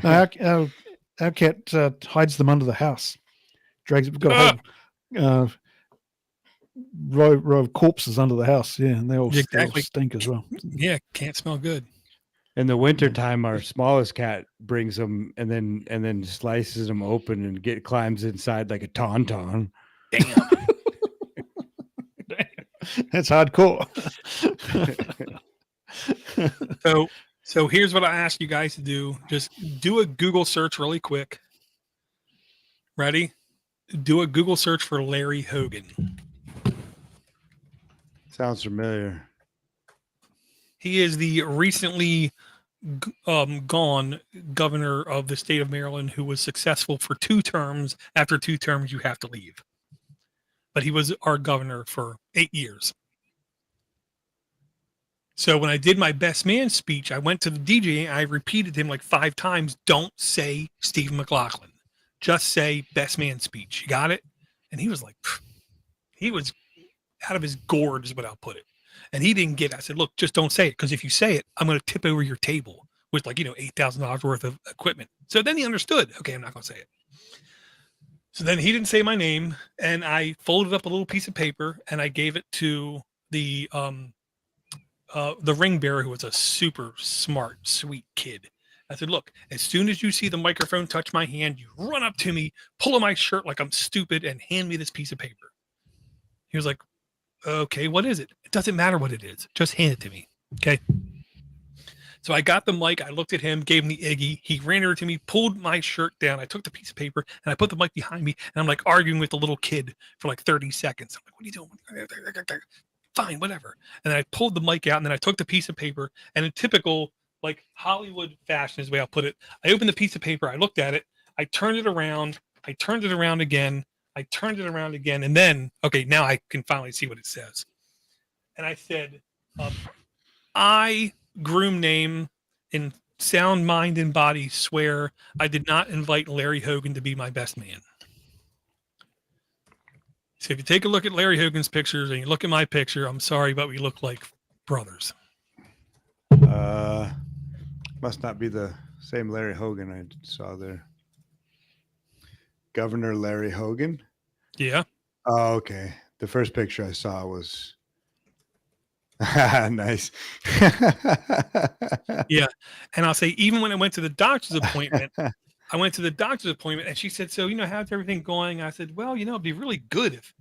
Our cat hides them under the house. We've got a whole row of corpses under the house. Yeah, and they all stink as well. Yeah, can't smell good. In the wintertime, our smallest cat brings them and then slices them open and climbs inside like a tauntaun. Damn. That's hardcore. So here's what I ask you guys to do. Just do a Google search really quick. Ready? Do a Google search for Larry Hogan. Sounds familiar. He is the recently gone governor of the state of Maryland who was successful for 2 terms. After 2 terms, you have to leave. But he was our governor for 8 years. So when I did my best man speech, I went to the DJ and I repeated to him like 5 times, don't say Stephen McLaughlin. Just say best man speech. You got it? And he was like, he was out of his gourd is what I'll put it. And he didn't get it. I said, look, just don't say it. Because if you say it, I'm going to tip over your table with like, $8,000 worth of equipment. So then he understood, okay, I'm not going to say it. So then he didn't say my name, and I folded up a little piece of paper and I gave it to the ring bearer, who was a super smart, sweet kid. I said, look, as soon as you see the microphone touch my hand, you run up to me, pull on my shirt like I'm stupid, and hand me this piece of paper. He was like, okay, what is it? It doesn't matter what it is. Just hand it to me. Okay. So I got the mic. I looked at him, gave him the Iggy. He ran over to me, pulled my shirt down. I took the piece of paper and I put the mic behind me. And I'm like arguing with the little kid for like 30 seconds. I'm like, what are you doing? Fine, whatever. And then I pulled the mic out and then I took the piece of paper, and in typical like Hollywood fashion is the way I'll put it. I opened the piece of paper. I looked at it. I turned it around. I turned it around again. I turned it around again. And then, okay, now I can finally see what it says. And I said, I, groom name, in sound, mind, and body, swear I did not invite Larry Hogan to be my best man. So if you take a look at Larry Hogan's pictures and you look at my picture, I'm sorry, but we look like brothers. Must not be the same Larry Hogan I saw there. Governor Larry Hogan? Yeah. Oh, okay. The first picture I saw was nice. Yeah. And I'll say, even when I went to the doctor's appointment, and she said, so, how's everything going? I said, well, it'd be really good if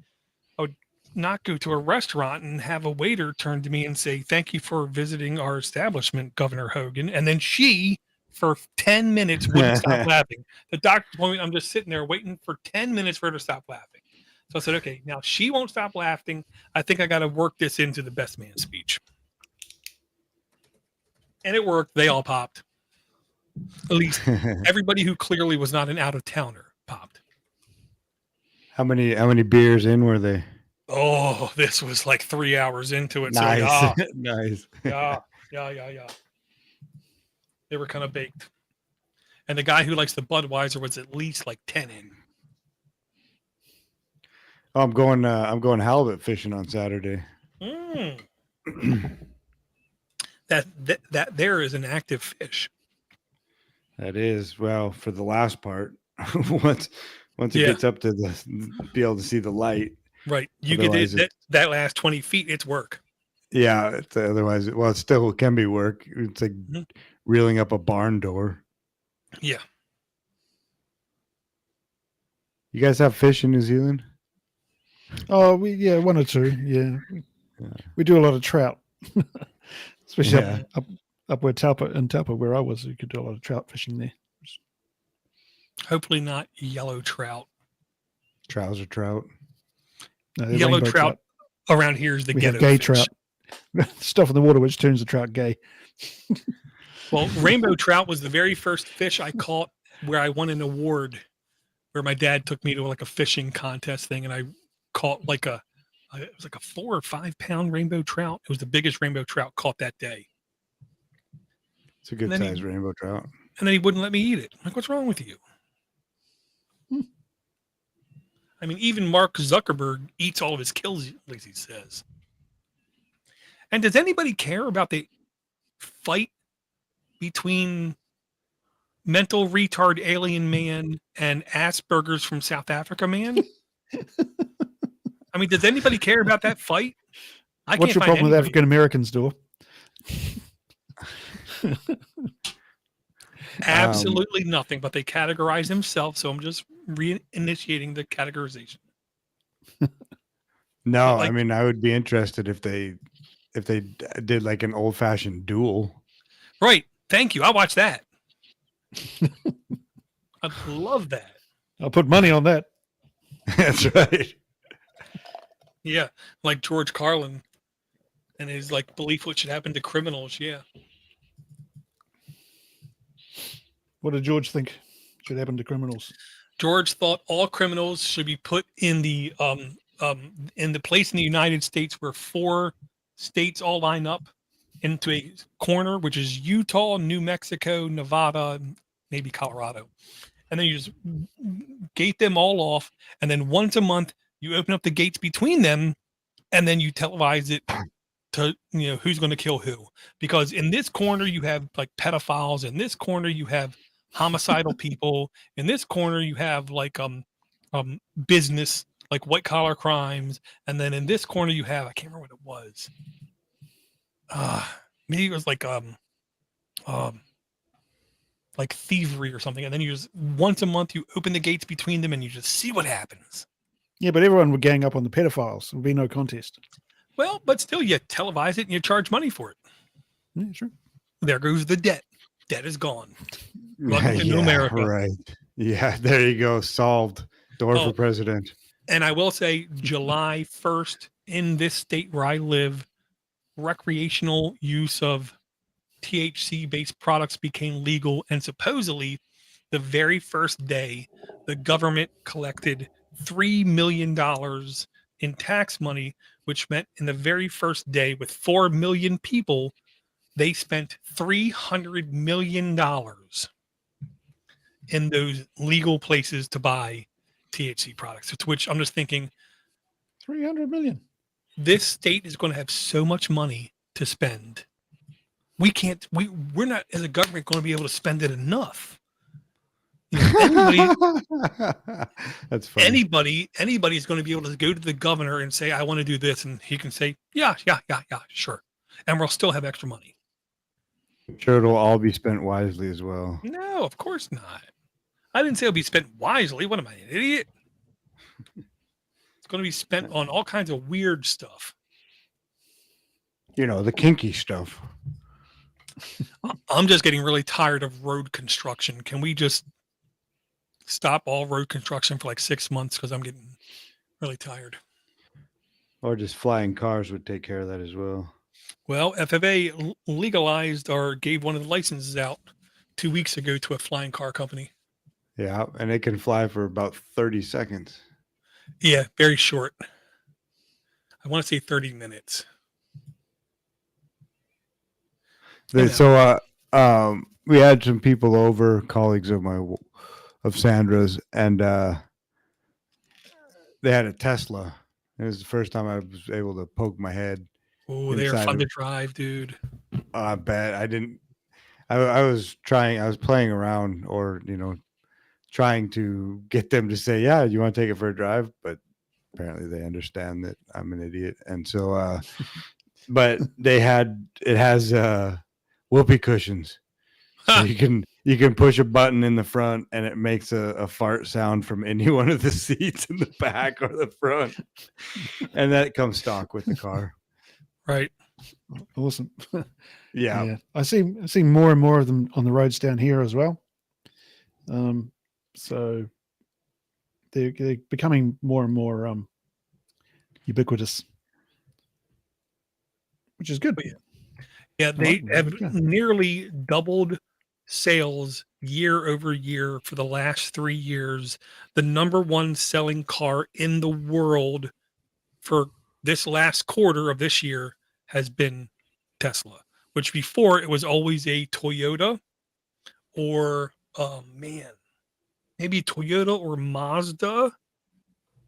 I would not go to a restaurant and have a waiter turn to me and say, "Thank you for visiting our establishment, Governor Hogan," and then she, for 10 minutes, wouldn't stop laughing. The doctor told me I'm just sitting there waiting for 10 minutes for her to stop laughing. So I said, "Okay, now she won't stop laughing. I think I got to work this into the best man speech." And it worked. They all popped. At least everybody who clearly was not an out-of-towner popped. How many beers in were they? Oh, this was like 3 hours into it. Nice. So Nice. yeah. They were kind of baked. And the guy who likes the Budweiser was at least like 10 in. Oh, I'm going halibut fishing on Saturday. That there is an active fish. That is, well, for the last part. once it gets up to be able to see the light. Right. You get that last 20 feet, it's work. Yeah. Otherwise, it still can be work. It's like reeling up a barn door. Yeah. You guys have fish in New Zealand? Oh, one or two. Yeah. We do a lot of trout. Especially up where Taupo, where I was, you could do a lot of trout fishing there. Hopefully not yellow trout. Trouser trout. No, yellow trout around here is the we ghetto have gay fish. trout. Stuff in the water which turns the trout gay. Well, rainbow trout was the very first fish I caught where I won an award, where my dad took me to like a fishing contest thing, and I caught it was like a 4 or 5 pound rainbow trout. It was the biggest rainbow trout caught that day. It's a good sized rainbow trout. And then he wouldn't let me eat it. I'm like, what's wrong with you? I mean, even Mark Zuckerberg eats all of his kills, at least he says. And does anybody care about the fight between mental retard alien man and Asperger's from South Africa man? I mean, does anybody care about that fight? What's your problem with African Americans, Door? Absolutely nothing, but they categorize themselves, so I'm just reinitiating the categorization. No, I mean, I would be interested if they did like an old fashioned duel. Right. Thank you. I'll watch that. I'd love that. I'll put money on that. That's right. Yeah, like George Carlin and his like belief what should happen to criminals. Yeah. What did George think should happen to criminals? George thought all criminals should be put in the place in the United States where 4 states all line up into a corner, which is Utah, New Mexico, Nevada, maybe Colorado. And then you just gate them all off. And then once a month, you open up the gates between them, and then you televise it to, who's going to kill who. Because in this corner, you have like pedophiles. In this corner, you have homicidal people. In this corner, you have like business, like white collar crimes. And then in this corner, you have, I can't remember what it was. Maybe it was like thievery or something. And then you just once a month you open the gates between them and you just see what happens. Yeah, but everyone would gang up on the pedophiles. There would be no contest. Well, but still you televise it and you charge money for it. Yeah, sure. There goes the debt. Debt is gone. Welcome to America. Right. Yeah, there you go. Solved. Door for president. And I will say July 1st in this state where I live, recreational use of THC-based products became legal, and supposedly the very first day the government collected $3 million in tax money, which meant in the very first day with 4 million people, they spent $300 million in those legal places to buy THC products. To which I'm just thinking, 300 million. This state is going to have so much money to spend. We're not as a government going to be able to spend it enough. That's funny. Anybody's going to be able to go to the governor and say, I want to do this. And he can say, yeah, sure. And we'll still have extra money. I'm sure it'll all be spent wisely as well. No, of course not. I didn't say it'll be spent wisely. What am I, an idiot? going to be spent on all kinds of weird stuff. The kinky stuff. I'm just getting really tired of road construction. Can we just stop all road construction for like 6 months? Because I'm getting really tired. Or just flying cars would take care of that as well. Well, FFA legalized or gave one of the licenses out 2 weeks ago to a flying car company. Yeah, and it can fly for about 30 seconds. Yeah, very short. I want to say 30 minutes. So we had some people over, colleagues of Sandra's, and they had a Tesla. It was the first time I was able to poke my head. Oh, they're fun to drive, dude. I bet. I was playing around, or trying to get them to say, yeah, you want to take it for a drive, but apparently they understand that I'm an idiot. And so but it has whoopee cushions. So you can push a button in the front and it makes a fart sound from any one of the seats in the back or the front. And that comes stock with the car. Right. Awesome. Yeah. I see more and more of them on the roads down here as well. So they're becoming more and more ubiquitous, which is good. Yeah, they have nearly doubled sales year over year for the last 3 years. The number one selling car in the world for this last quarter of this year has been Tesla, which before it was always a Toyota or, maybe Toyota or Mazda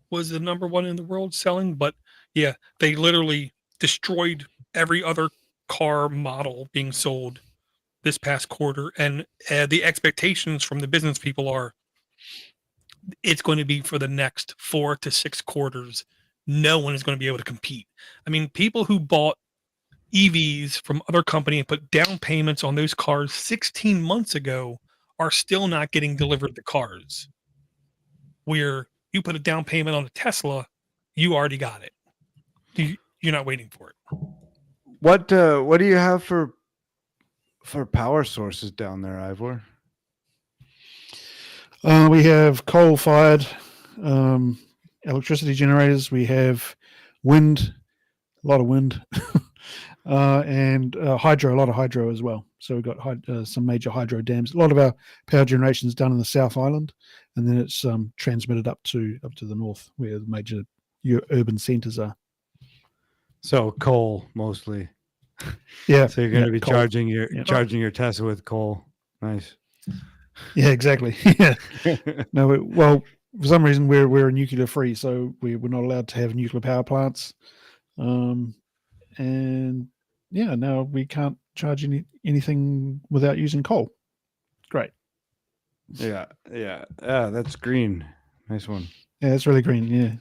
was the number one in the world selling. But yeah, they literally destroyed every other car model being sold this past quarter. And the expectations from the business people are it's going to be for the next 4 to 6 quarters. No one is going to be able to compete. I mean, people who bought EVs from other company and put down payments on those cars 16 months ago are still not getting delivered the cars. Where you put a down payment on a Tesla, you already got it. You're not waiting for it. What do you have for power sources down there, Ivor? We have coal-fired electricity generators. We have wind, a lot of wind, and hydro, a lot of hydro as well. So we've got some major hydro dams. A lot of our power generation is done in the South Island, and then it's transmitted up to the north, where the major urban centres are. So coal mostly. Yeah. So you're going to be charging your Tesla with coal. Nice. Yeah, exactly. Yeah. No, well, for some reason we're nuclear free, so we're not allowed to have nuclear power plants. And yeah, now we can't charge anything without using coal. Great. Yeah. That's green. Nice one. Yeah, it's really green. Yeah,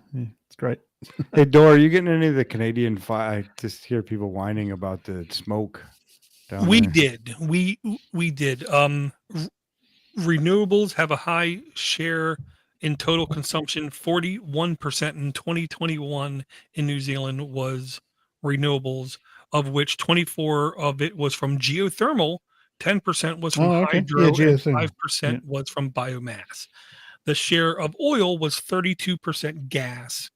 it's great. Hey, Dor, are you getting any of the Canadian fire? I just hear people whining about the smoke down we there. did. We did. Renewables have a high share in total consumption. 41% in 2021 in New Zealand was renewables, of which 24% of it was from geothermal, 10% was from hydro, and 5% was from biomass. The share of oil was 32% gas.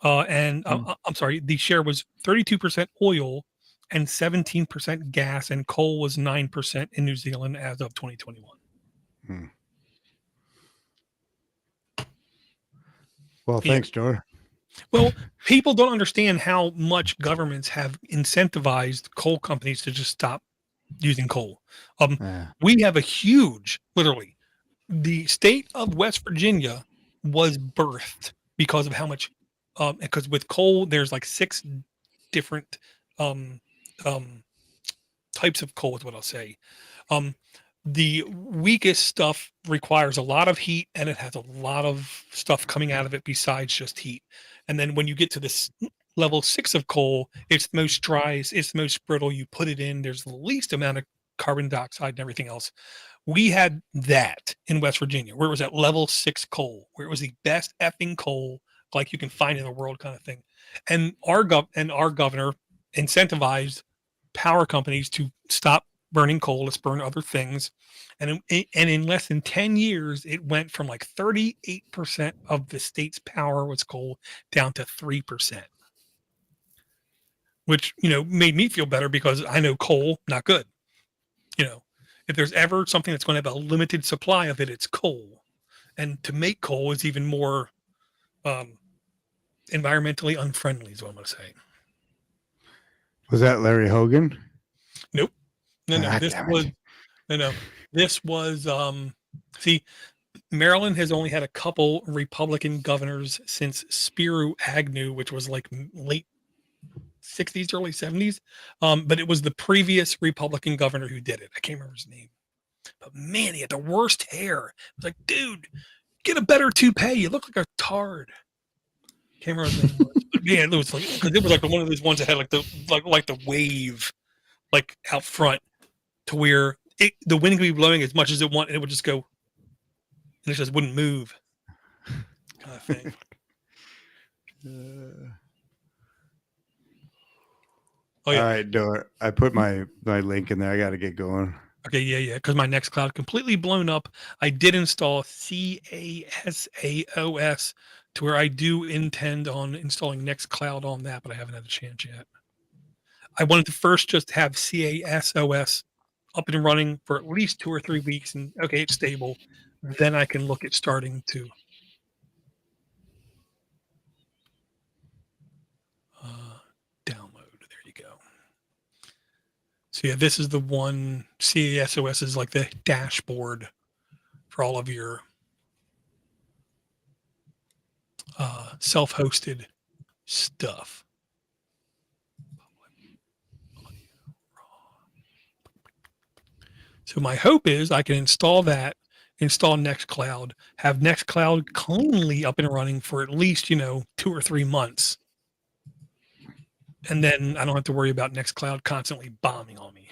I'm sorry, the share was 32% oil and 17% gas, and coal was 9% in New Zealand as of 2021. Well, thanks, Dor. Well, people don't understand how much governments have incentivized coal companies to just stop using coal. We have a huge, literally, the state of West Virginia was birthed because of how much, because with coal, there's like 6 different types of coal is what I'll say. The weakest stuff requires a lot of heat, and it has a lot of stuff coming out of it besides just heat. And then when you get to this level 6 of coal, it's the most dry, it's the most brittle. You put it in, there's the least amount of carbon dioxide and everything else. We had that in West Virginia, where it was at level 6 coal, where it was the best effing coal like you can find in the world kind of thing. And our governor incentivized power companies to stop burning coal, let's burn other things. And in less than 10 years, it went from like 38% of the state's power was coal down to 3%, which, made me feel better because I know coal, not good. If there's ever something that's going to have a limited supply of it, it's coal. And to make coal is even more environmentally unfriendly, is what I'm going to say. Was that Larry Hogan? Nope. No. Ah, This damn was it. no. This was see, Maryland has only had a couple Republican governors since Spiro Agnew, which was like late 60s, early 70s. But it was the previous Republican governor who did it. I can't remember his name. But man, he had the worst hair. It was like, dude, get a better toupee. You look like a tard. Can't remember his name. But man, it was like, because it was like one of those ones that had like the wave like out front to where the wind could be blowing as much as it wanted, and it would just go, and it just wouldn't move. Kind of thing. Oh yeah. All right, Door. I put my link in there. I got to get going. Okay, yeah. Because my Nextcloud completely blown up. I did install CASAOS to where I do intend on installing Nextcloud on that, but I haven't had a chance yet. I wanted to first just have CASOS up and running for at least 2 or 3 weeks, and okay, it's stable. Then I can look at starting to download. There you go. So yeah, this is the one. CASOS is like the dashboard for all of your self-hosted stuff. So my hope is I can install that, install Nextcloud, have Nextcloud cleanly up and running for at least, 2 or 3 months. And then I don't have to worry about Nextcloud constantly bombing on me.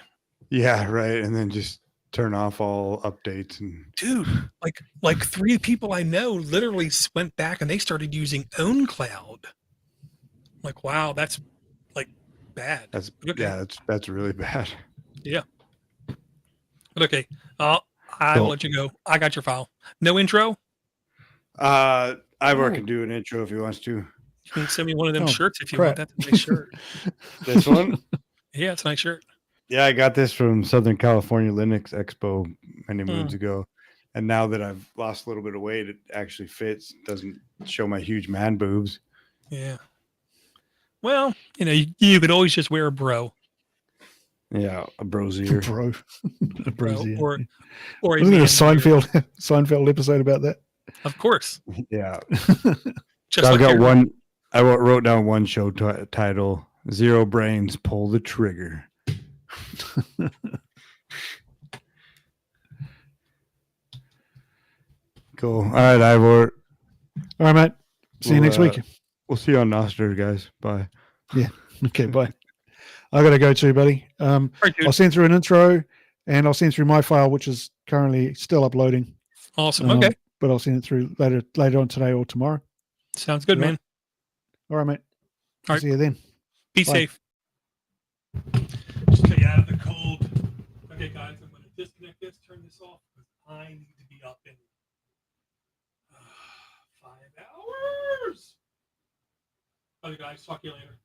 Yeah, right. And then just turn off all updates. And dude, like 3 people I know literally went back and they started using OwnCloud. Like, wow, that's like bad. that's okay. Yeah, that's really bad. Yeah. But okay, I'll Cool. let you go. I got your file. No intro? Ivor can do an intro if he wants to. You can send me one of them Oh, shirts if you crap. want. That's a nice shirt. This one? Yeah, it's a nice shirt. Yeah, I got this from Southern California Linux Expo many moons ago. And now that I've lost a little bit of weight, it actually fits. Doesn't show my huge man boobs. Yeah. Well, you could always just wear a bro. Yeah, a brosier. Bro. A brosier. Or a Wasn't there a man Seinfeld episode about that? Of course. Yeah. Just I've like got your- one. I wrote down one show title: Zero Brains, Pull the Trigger. Cool. All right, Ivor. All right, mate. See you next week. We'll see you on Noster, guys. Bye. Okay, bye. I got to go too, buddy. All right, dude. I'll send through an intro, and I'll send through my file, which is currently still uploading. Awesome. Okay. But I'll send it through later on today or tomorrow. Sounds good, man. All right, mate. All right. See you then. Be Bye. safe. Just to get out of the cold. Okay, guys, I'm going to disconnect this, turn this off, because I need to be up in 5 hours. Okay, guys, talk to you later.